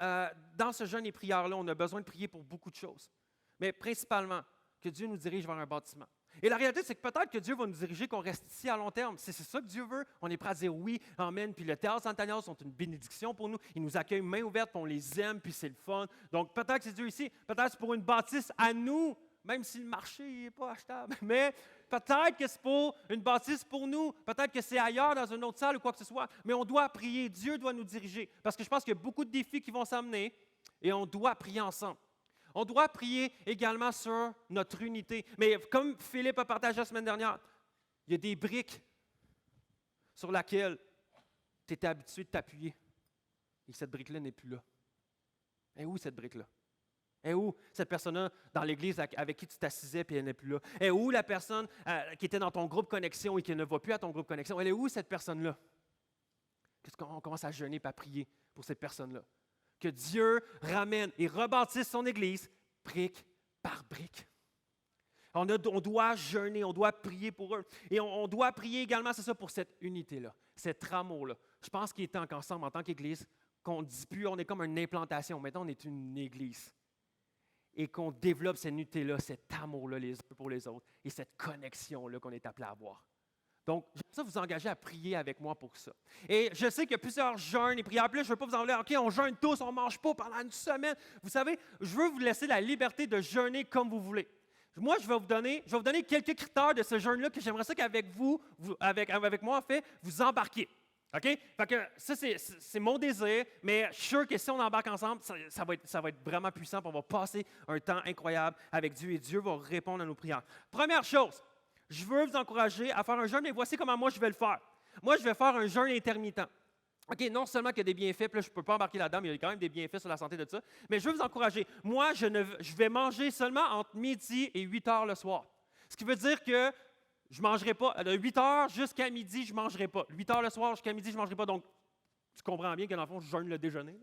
dans ce jeûne et prière-là, on a besoin de prier pour beaucoup de choses. Mais principalement, que Dieu nous dirige vers un bâtiment. Et la réalité, c'est que peut-être que Dieu va nous diriger, qu'on reste ici à long terme. C'est ça que Dieu veut. On est prêt à dire oui, amen. Puis le Théâtre Centennial sont une bénédiction pour nous. Ils nous accueillent main ouverte, puis on les aime, puis c'est le fun. Donc peut-être que c'est Dieu ici. Peut-être que c'est pour une bâtisse à nous, même si le marché n'est pas achetable. Mais peut-être que c'est pour une bâtisse pour nous. Peut-être que c'est ailleurs, dans une autre salle ou quoi que ce soit. Mais on doit prier. Dieu doit nous diriger. Parce que je pense qu'il y a beaucoup de défis qui vont s'amener et on doit prier ensemble. On doit prier également sur notre unité. Mais comme Philippe a partagé la semaine dernière, il y a des briques sur lesquelles tu étais habitué de t'appuyer. Et cette brique-là n'est plus là. Et où cette brique-là? Est où cette personne-là dans l'église avec qui tu t'assisais et elle n'est plus là? Est où la personne qui était dans ton groupe connexion et qui ne va plus à ton groupe connexion? Elle est où cette personne-là? Qu'est-ce qu'on commence à jeûner et à prier pour cette personne-là? Que Dieu ramène et rebâtisse son église brique par brique. On doit jeûner, on doit prier pour eux. Et on doit prier également, c'est ça, pour cette unité-là, cet amour-là. Je pense qu'il est temps qu'ensemble, en tant qu'Église, qu'on ne dit plus, on est comme une implantation. Maintenant, on est une Église. Et qu'on développe cette unité-là, cet amour-là les uns pour les autres et cette connexion-là qu'on est appelé à avoir. Donc, j'aimerais ça vous engager à prier avec moi pour ça. Et je sais qu'il y a plusieurs jeûnes et prières. Puis là, je ne veux pas vous enlever, OK, on jeûne tous, on ne mange pas pendant une semaine. Vous savez, je veux vous laisser la liberté de jeûner comme vous voulez. Moi, je vais vous donner quelques critères de ce jeûne-là que j'aimerais ça qu'avec avec moi, en fait, vous embarquiez. OK? Fait que ça, c'est mon désir, mais je suis sûr que si on embarque ensemble, ça va être vraiment puissant, puis on va passer un temps incroyable avec Dieu, et Dieu va répondre à nos prières. Première chose, je veux vous encourager à faire un jeûne, et voici comment moi je vais le faire. Moi, je vais faire un jeûne intermittent. OK, non seulement qu'il y a des bienfaits, puis là, je ne peux pas embarquer là-dedans, mais il y a quand même des bienfaits sur la santé de ça, mais je veux vous encourager. Moi, je vais manger seulement entre midi et 8 heures le soir. Ce qui veut dire que je ne mangerai pas. De 8 heures jusqu'à midi, je ne mangerai pas. 8 heures le soir jusqu'à midi, je ne mangerai pas. Donc, tu comprends bien que dans le fond, je jeûne le déjeuner.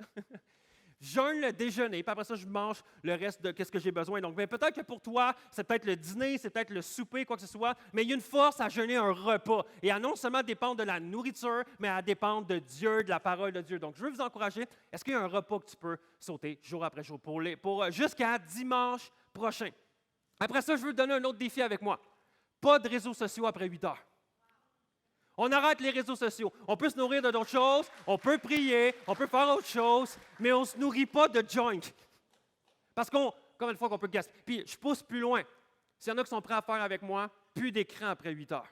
Je jeûne le déjeuner, puis après ça, je mange le reste de ce que j'ai besoin. Donc, peut-être que pour toi, c'est peut-être le dîner, c'est peut-être le souper, quoi que ce soit, mais il y a une force à jeûner un repas. Et à non seulement dépendre de la nourriture, mais à dépendre de Dieu, de la parole de Dieu. Donc, je veux vous encourager. Est-ce qu'il y a un repas que tu peux sauter jour après jour jusqu'à dimanche prochain? Après ça, je veux vous donner un autre défi avec moi. Pas de réseaux sociaux après 8 heures. On arrête les réseaux sociaux. On peut se nourrir de d'autres choses, on peut prier, on peut faire autre chose, mais on ne se nourrit pas de junk. Parce combien de fois qu'on peut gaspiller? Puis je pousse plus loin. S'il y en a qui sont prêts à faire avec moi, plus d'écran après 8 heures.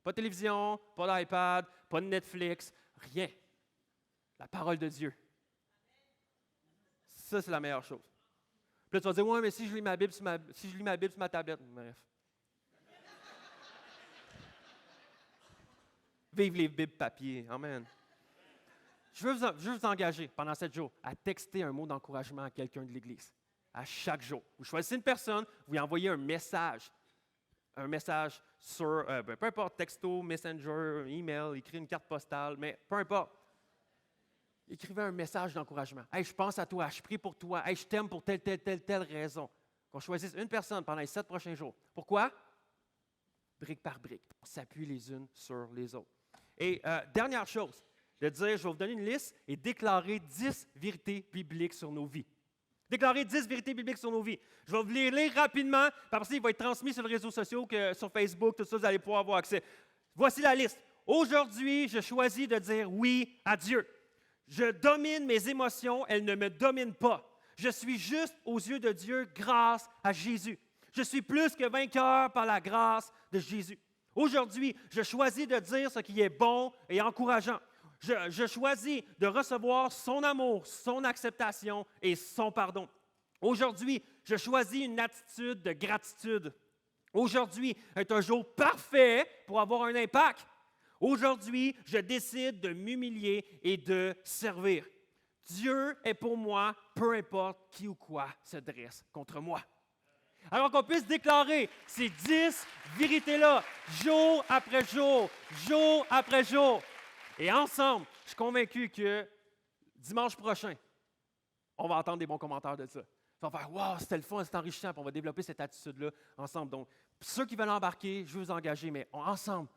Pas de télévision, pas d'iPad, pas de Netflix, rien. La parole de Dieu. Ça, c'est la meilleure chose. Puis là, tu vas dire, ouais, mais si je lis ma Bible sur ma tablette, bref. Vive les Bibles papier. Amen. Je veux vous engager pendant 7 jours à texter un mot d'encouragement à quelqu'un de l'Église. À chaque jour. Vous choisissez une personne, vous lui envoyez un message. Un message sur, peu importe, texto, messenger, email, écrire une carte postale, mais peu importe. Écrivez un message d'encouragement. Hey, je pense à toi, je prie pour toi, hey, je t'aime pour telle raison. Qu'on choisisse une personne pendant les 7 prochains jours. Pourquoi? Brique par brique. On s'appuie les unes sur les autres. Et dernière chose, de dire, je vais vous donner une liste et déclarer 10 vérités bibliques sur nos vies. Déclarer 10 vérités bibliques sur nos vies. Je vais vous les lire rapidement, parce qu'il va être transmis sur les réseaux sociaux, sur Facebook, tout ça, vous allez pouvoir avoir accès. Voici la liste. Aujourd'hui, je choisis de dire oui à Dieu. Je domine mes émotions, elles ne me dominent pas. Je suis juste aux yeux de Dieu grâce à Jésus. Je suis plus que vainqueur par la grâce de Jésus. Aujourd'hui, je choisis de dire ce qui est bon et encourageant. Je choisis de recevoir son amour, son acceptation et son pardon. Aujourd'hui, je choisis une attitude de gratitude. Aujourd'hui est un jour parfait pour avoir un impact. Aujourd'hui, je décide de m'humilier et de servir. Dieu est pour moi, peu importe qui ou quoi se dresse contre moi. Alors qu'on puisse déclarer ces 10 vérités-là, jour après jour, jour après jour. Et ensemble, je suis convaincu que dimanche prochain, on va entendre des bons commentaires de ça. On va faire « Wow, c'était le fun, c'est enrichissant », puis on va développer cette attitude-là ensemble. Donc, ceux qui veulent embarquer, je veux vous engager, mais ensemble,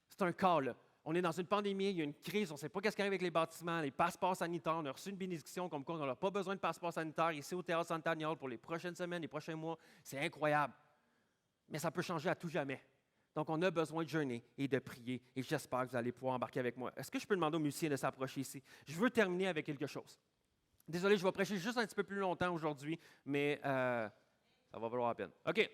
c'est un cas, là. On est dans une pandémie, il y a une crise, on ne sait pas ce qui arrive avec les bâtiments, les passeports sanitaires. On a reçu une bénédiction comme quoi on n'a pas besoin de passeport sanitaire ici au Théâtre Centennial pour les prochaines semaines, les prochains mois. C'est incroyable. Mais ça peut changer à tout jamais. Donc, on a besoin de jeûner et de prier et j'espère que vous allez pouvoir embarquer avec moi. Est-ce que je peux demander aux musiciens de s'approcher ici? Je veux terminer avec quelque chose. Désolé, je vais prêcher juste un petit peu plus longtemps aujourd'hui, mais ça va valoir la peine. OK.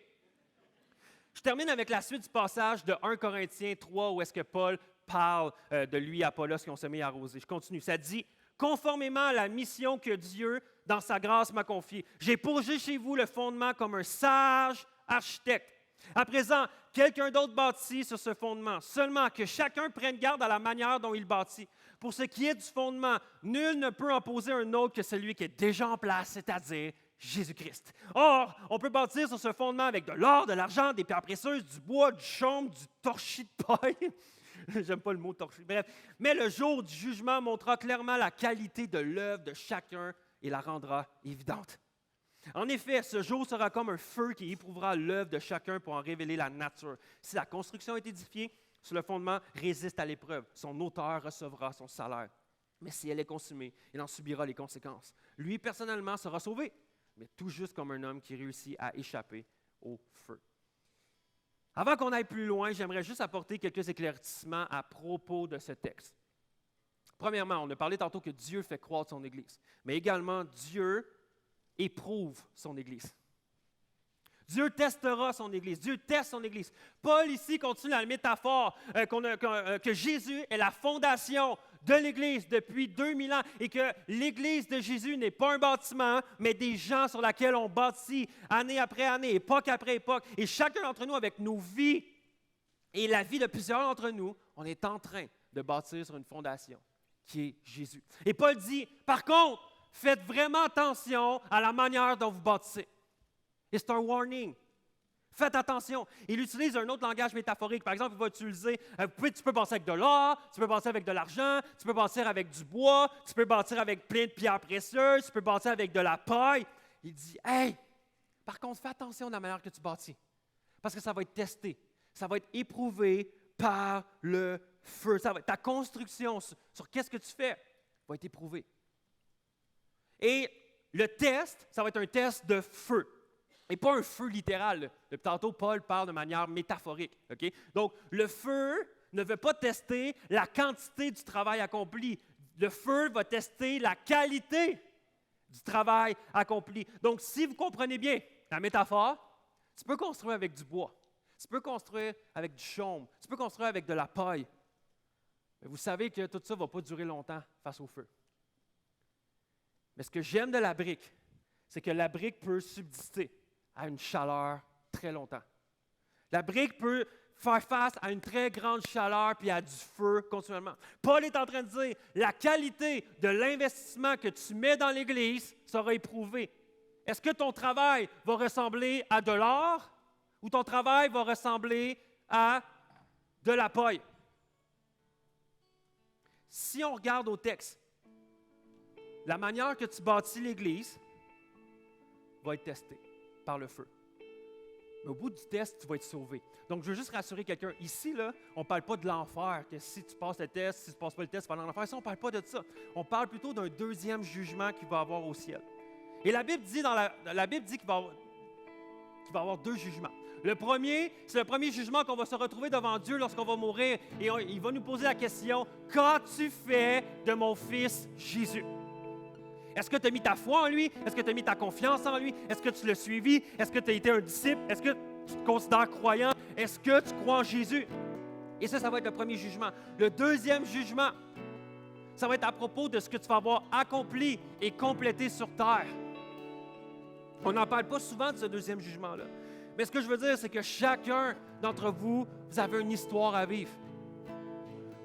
Je termine avec la suite du passage de 1 Corinthiens 3 où est-ce que Paul parle de lui et Apollos qui ont semé et arrosé. Je continue. Ça dit, conformément à la mission que Dieu, dans sa grâce, m'a confiée, j'ai posé chez vous le fondement comme un sage architecte. À présent, quelqu'un d'autre bâtit sur ce fondement, seulement que chacun prenne garde à la manière dont il bâtit. Pour ce qui est du fondement, nul ne peut en poser un autre que celui qui est déjà en place, c'est-à-dire Jésus-Christ. Or, on peut bâtir sur ce fondement avec de l'or, de l'argent, des pierres précieuses, du bois, du chaume, du torchis de paille. J'aime pas le mot torchis. Bref, mais le jour du jugement montrera clairement la qualité de l'œuvre de chacun et la rendra évidente. En effet, ce jour sera comme un feu qui éprouvera l'œuvre de chacun pour en révéler la nature. Si la construction est édifiée, sur le fondement résiste à l'épreuve, son auteur recevra son salaire. Mais si elle est consumée, il en subira les conséquences. Lui, personnellement, sera sauvé, mais tout juste comme un homme qui réussit à échapper au feu. Avant qu'on aille plus loin, j'aimerais juste apporter quelques éclaircissements à propos de ce texte. Premièrement, on a parlé tantôt que Dieu fait croître son Église, mais également Dieu éprouve son Église. Dieu testera son Église. Dieu teste son Église. Paul ici continue la métaphore que Jésus est la fondation de l'Église depuis 2000 ans et que l'Église de Jésus n'est pas un bâtiment, mais des gens sur lesquels on bâtit année après année, époque après époque. Et chacun d'entre nous, avec nos vies et la vie de plusieurs d'entre nous, on est en train de bâtir sur une fondation qui est Jésus. Et Paul dit, par contre, faites vraiment attention à la manière dont vous bâtissez. Et c'est un warning. Faites attention. Il utilise un autre langage métaphorique. Par exemple, il va utiliser, tu peux bâtir avec de l'or, tu peux bâtir avec de l'argent, tu peux bâtir avec du bois, tu peux bâtir avec plein de pierres précieuses, tu peux bâtir avec de la paille. Il dit, hey, par contre, fais attention à la manière que tu bâtis. Parce que ça va être testé. Ça va être éprouvé par le feu. Ta construction sur qu'est-ce que tu fais va être éprouvée. Et le test, ça va être un test de feu. Et pas un feu littéral. Depuis tantôt, Paul parle de manière métaphorique. Okay? Donc, le feu ne veut pas tester la quantité du travail accompli. Le feu va tester la qualité du travail accompli. Donc, si vous comprenez bien la métaphore, tu peux construire avec du bois. Tu peux construire avec du chaume. Tu peux construire avec de la paille. Mais vous savez que tout ça ne va pas durer longtemps face au feu. Mais ce que j'aime de la brique, c'est que la brique peut subsister à une chaleur très longtemps. La brique peut faire face à une très grande chaleur puis à du feu continuellement. Paul est en train de dire, la qualité de l'investissement que tu mets dans l'Église sera éprouvée. Est-ce que ton travail va ressembler à de l'or ou ton travail va ressembler à de la paille? Si on regarde au texte, la manière que tu bâtis l'Église va être testée par le feu. Mais au bout du test, tu vas être sauvé. Donc, je veux juste rassurer quelqu'un. Ici, là, on ne parle pas de l'enfer, que si tu passes le test, si tu ne passes pas le test, tu vas dans l'enfer. Ici, on ne parle pas de ça. On parle plutôt d'un deuxième jugement qu'il va y avoir au ciel. Et la Bible dit, qu'il va y avoir deux jugements. Le premier, c'est le premier jugement qu'on va se retrouver devant Dieu lorsqu'on va mourir. Et il va nous poser la question, qu'as-tu fait de mon fils Jésus? Est-ce que tu as mis ta foi en lui? Est-ce que tu as mis ta confiance en lui? Est-ce que tu l'as suivi? Est-ce que tu as été un disciple? Est-ce que tu te considères croyant? Est-ce que tu crois en Jésus? Et ça va être le premier jugement. Le deuxième jugement, ça va être à propos de ce que tu vas avoir accompli et complété sur terre. On n'en parle pas souvent de ce deuxième jugement-là. Mais ce que je veux dire, c'est que chacun d'entre vous, vous avez une histoire à vivre.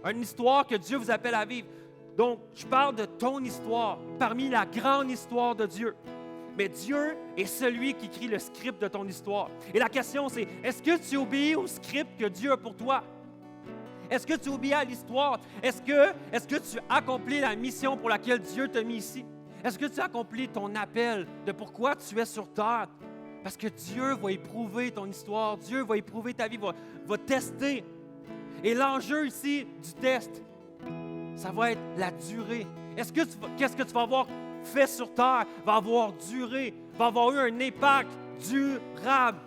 Une histoire que Dieu vous appelle à vivre. Donc, je parle de ton histoire, parmi la grande histoire de Dieu. Mais Dieu est celui qui écrit le script de ton histoire. Et la question, c'est, est-ce que tu obéis au script que Dieu a pour toi? Est-ce que tu obéis à l'histoire? Est-ce que tu accomplis la mission pour laquelle Dieu t'a mis ici? Est-ce que tu accomplis ton appel de pourquoi tu es sur terre? Parce que Dieu va éprouver ton histoire, Dieu va éprouver ta vie, va tester. Et l'enjeu ici du test, ça va être la durée. Qu'est-ce que tu vas avoir fait sur terre va avoir duré, va avoir eu un impact durable.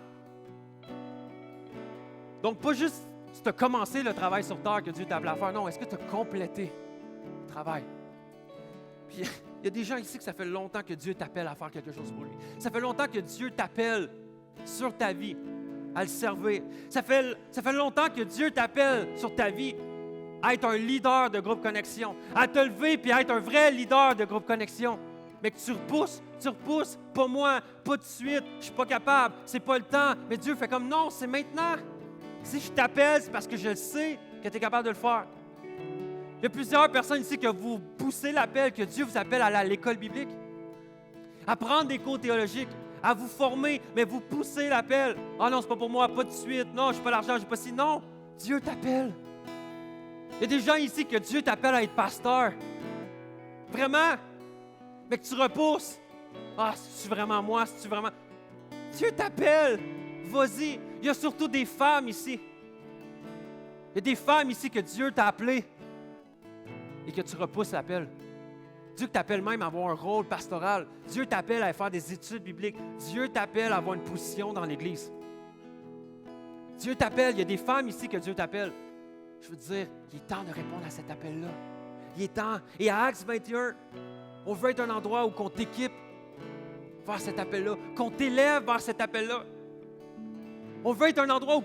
Donc, pas juste si tu as commencé le travail sur terre que Dieu t'a appelé à faire. Non, est-ce que tu as complété le travail? Puis, il y a des gens ici que ça fait longtemps que Dieu t'appelle à faire quelque chose pour lui. Ça fait longtemps que Dieu t'appelle sur ta vie à le servir. Ça fait longtemps que Dieu t'appelle sur ta vie à être un leader de groupe Connexion, à te lever puis à être un vrai leader de groupe Connexion. Mais que tu repousses, pas moi, pas tout de suite, je ne suis pas capable, c'est pas le temps. Mais Dieu fait comme non, c'est maintenant. Si je t'appelle, c'est parce que je sais que tu es capable de le faire. Il y a plusieurs personnes ici que vous poussez l'appel, que Dieu vous appelle à aller à l'école biblique, à prendre des cours théologiques, à vous former, mais vous poussez l'appel. Ah non, c'est pas pour moi, pas de suite. Non, je n'ai pas l'argent, je n'ai pas ci. Non, Dieu t'appelle. Il y a des gens ici que Dieu t'appelle à être pasteur. Vraiment. Mais que tu repousses. Ah, c'est-tu vraiment moi? C'est-tu vraiment... Dieu t'appelle. Vas-y. Il y a surtout des femmes ici. Il y a des femmes ici que Dieu t'a appelées et que tu repousses l'appel. Dieu t'appelle même à avoir un rôle pastoral. Dieu t'appelle à faire des études bibliques. Dieu t'appelle à avoir une position dans l'Église. Dieu t'appelle. Il y a des femmes ici que Dieu t'appelle. Je veux te dire, il est temps de répondre à cet appel-là. Il est temps. Et à Acts 21, on veut être un endroit où on t'équipe vers cet appel-là, qu'on t'élève vers cet appel-là. On veut être un endroit où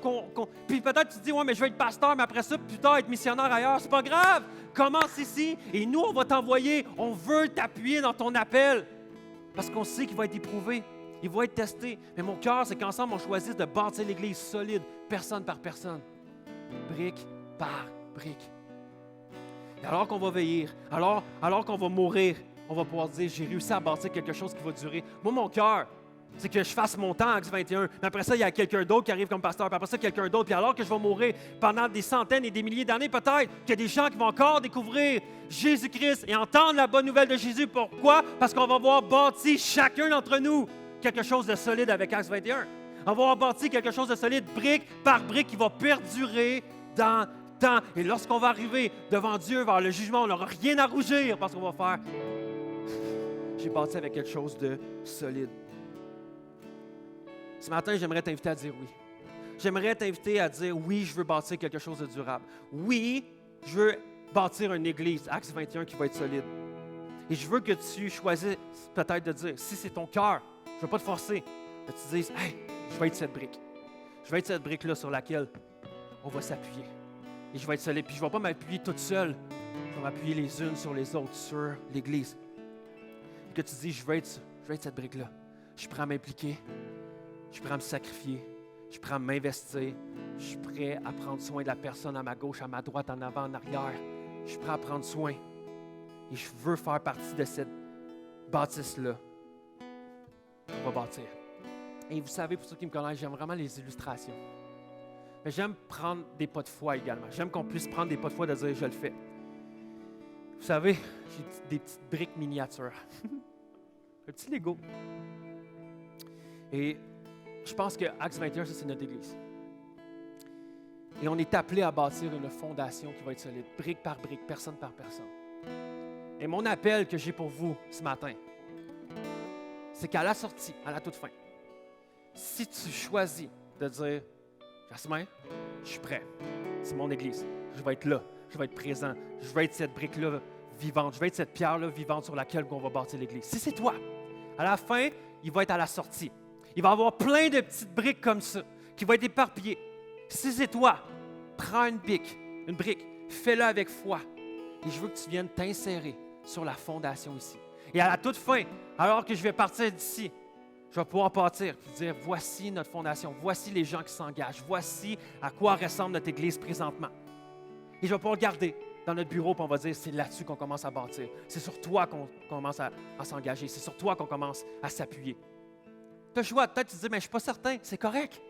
Puis peut-être tu te dis, ouais, mais je veux être pasteur, mais après ça, plus tard, être missionnaire ailleurs. C'est pas grave. Commence ici et nous, on va t'envoyer. On veut t'appuyer dans ton appel parce qu'on sait qu'il va être éprouvé. Il va être testé. Mais mon cœur, c'est qu'ensemble, on choisisse de bâtir l'Église solide, personne par personne, brique par brique. Et alors qu'on va vieillir, alors qu'on va mourir, on va pouvoir dire, j'ai réussi à bâtir quelque chose qui va durer. Moi, mon cœur, c'est que je fasse mon temps à Acts 21. Mais après ça, il y a quelqu'un d'autre qui arrive comme pasteur. Puis après ça, quelqu'un d'autre. Puis alors que je vais mourir pendant des centaines et des milliers d'années, peut-être qu'il y a des gens qui vont encore découvrir Jésus-Christ et entendre la bonne nouvelle de Jésus. Pourquoi? Parce qu'on va avoir bâti chacun d'entre nous quelque chose de solide avec Acts 21. On va avoir bâti quelque chose de solide, brique par brique, qui va perdurer dans le temps. Et lorsqu'on va arriver devant Dieu, vers le jugement, on n'aura rien à rougir parce qu'on va faire « J'ai bâti avec quelque chose de solide ». Ce matin, j'aimerais t'inviter à dire oui. J'aimerais t'inviter à dire oui, je veux bâtir quelque chose de durable. Oui, je veux bâtir une église, Acts 21, qui va être solide. Et je veux que tu choisisses peut-être de dire, si c'est ton cœur, je ne veux pas te forcer, que tu dises, hey, je vais être cette brique. Je vais être cette brique-là sur laquelle on va s'appuyer. Et je vais être solide. Puis je ne vais pas m'appuyer toute seule. Je vais m'appuyer les unes sur les autres, sur l'église. Et que tu dis, je vais être cette brique-là. Je suis prêt à m'impliquer. Je suis prêt à me sacrifier. Je suis prêt à m'investir. Je suis prêt à prendre soin de la personne à ma gauche, à ma droite, en avant, en arrière. Je suis prêt à prendre soin. Et je veux faire partie de cette bâtisse-là. On va bâtir. Et vous savez, pour ceux qui me connaissent, j'aime vraiment les illustrations. Mais j'aime prendre des pas de foi également. J'aime qu'on puisse prendre des pas de foi de dire « je le fais ». Vous savez, j'ai des petites briques miniatures. Un petit Lego. Et je pense que Acts 21, ça, c'est notre Église. Et on est appelé à bâtir une fondation qui va être solide, brique par brique, personne par personne. Et mon appel que j'ai pour vous ce matin, c'est qu'à la sortie, à la toute fin, si tu choisis de dire « Jasmin, je suis prêt, c'est mon Église, je vais être là, je vais être présent, je vais être cette brique-là vivante, je vais être cette pierre-là vivante sur laquelle on va bâtir l'Église. » Si c'est toi, à la fin, il va être à la sortie. Il va y avoir plein de petites briques comme ça qui vont être éparpillées. Si c'est toi, prends une brique, fais-le avec foi. Et je veux que tu viennes t'insérer sur la fondation ici. Et à la toute fin, alors que je vais partir d'ici, je vais pouvoir partir et dire, voici notre fondation, voici les gens qui s'engagent, voici à quoi ressemble notre Église présentement. Et je vais pouvoir le garder dans notre bureau et on va dire, c'est là-dessus qu'on commence à bâtir. C'est sur toi qu'on commence à s'engager, c'est sur toi qu'on commence à s'appuyer. Tu as le choix, peut-être tu te dis, mais je ne suis pas certain, c'est correct.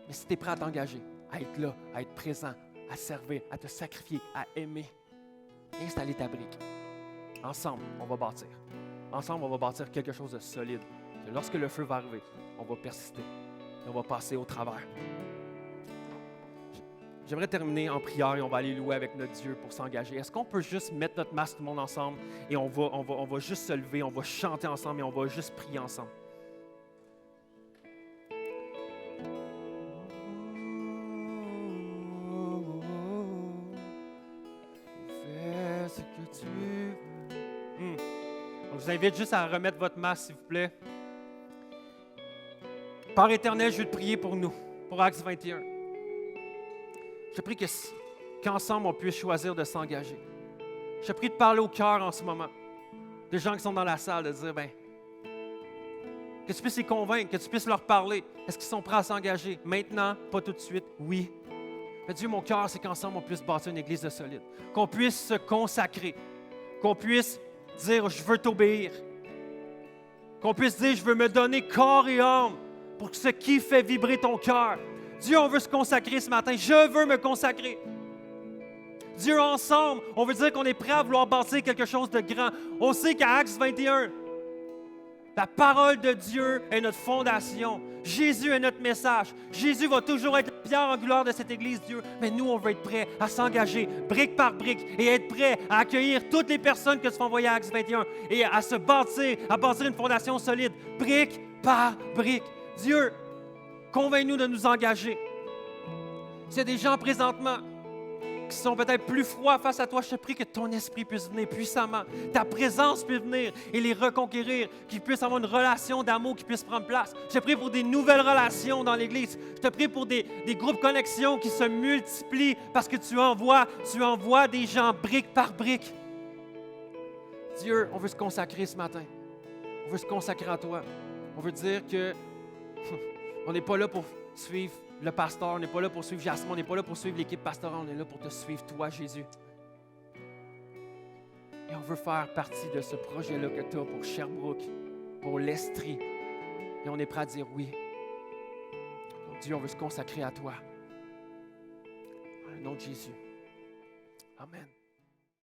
Mais si tu es prêt à t'engager, à être là, à être présent, à servir, à te sacrifier, à aimer, installer ta brique. Ensemble, on va bâtir. Ensemble, on va bâtir quelque chose de solide. Que lorsque le feu va arriver, on va persister. Et on va passer au travers. J'aimerais terminer en prière et on va aller louer avec notre Dieu pour s'engager. Est-ce qu'on peut juste mettre notre masque tout le monde ensemble et on va juste se lever, on va chanter ensemble et on va juste prier ensemble. Fais ce que tu veux. Je vous invite juste à remettre votre masque, s'il vous plaît. Père éternel, je veux te prier pour nous, pour Acts 21. Je te prie qu'ensemble, on puisse choisir de s'engager. Je te prie de parler au cœur en ce moment, de gens qui sont dans la salle, de dire, que tu puisses les convaincre, que tu puisses leur parler. Est-ce qu'ils sont prêts à s'engager? Maintenant, pas tout de suite, oui. Mais Dieu, mon cœur, c'est qu'ensemble, on puisse bâtir une église de solide. Qu'on puisse se consacrer. Qu'on puisse dire, je veux t'obéir. Qu'on puisse dire, je veux me donner corps et âme pour ce qui fait vibrer ton cœur. Dieu, on veut se consacrer ce matin. Je veux me consacrer. Dieu, ensemble, on veut dire qu'on est prêt à vouloir bâtir quelque chose de grand. On sait qu'à Actes 21, la parole de Dieu est notre fondation. Jésus est notre message. Jésus va toujours être la pierre angulaire de cette Église, Dieu. Mais nous, on veut être prêts à s'engager brique par brique et être prêts à accueillir toutes les personnes que tu vas envoyer à Actes 21 et à se bâtir, à bâtir une fondation solide, brique par brique. Dieu, convainc-nous de nous engager. S'il y a des gens présentement qui sont peut-être plus froids face à toi, je te prie que ton esprit puisse venir puissamment, ta présence puisse venir et les reconquérir, qu'ils puissent avoir une relation d'amour qui puisse prendre place. Je te prie pour des nouvelles relations dans l'Église. Je te prie pour des groupes connexion qui se multiplient parce que tu envoies des gens brique par brique. Dieu, on veut se consacrer ce matin. On veut se consacrer à toi. On veut dire que on n'est pas là pour suivre le pasteur, on n'est pas là pour suivre Jasmine, on n'est pas là pour suivre l'équipe pastorale, on est là pour te suivre, toi, Jésus. Et on veut faire partie de ce projet-là que tu as pour Sherbrooke, pour l'Estrie. Et on est prêt à dire oui. Donc, Dieu, on veut se consacrer à toi. Dans le nom de Jésus. Amen.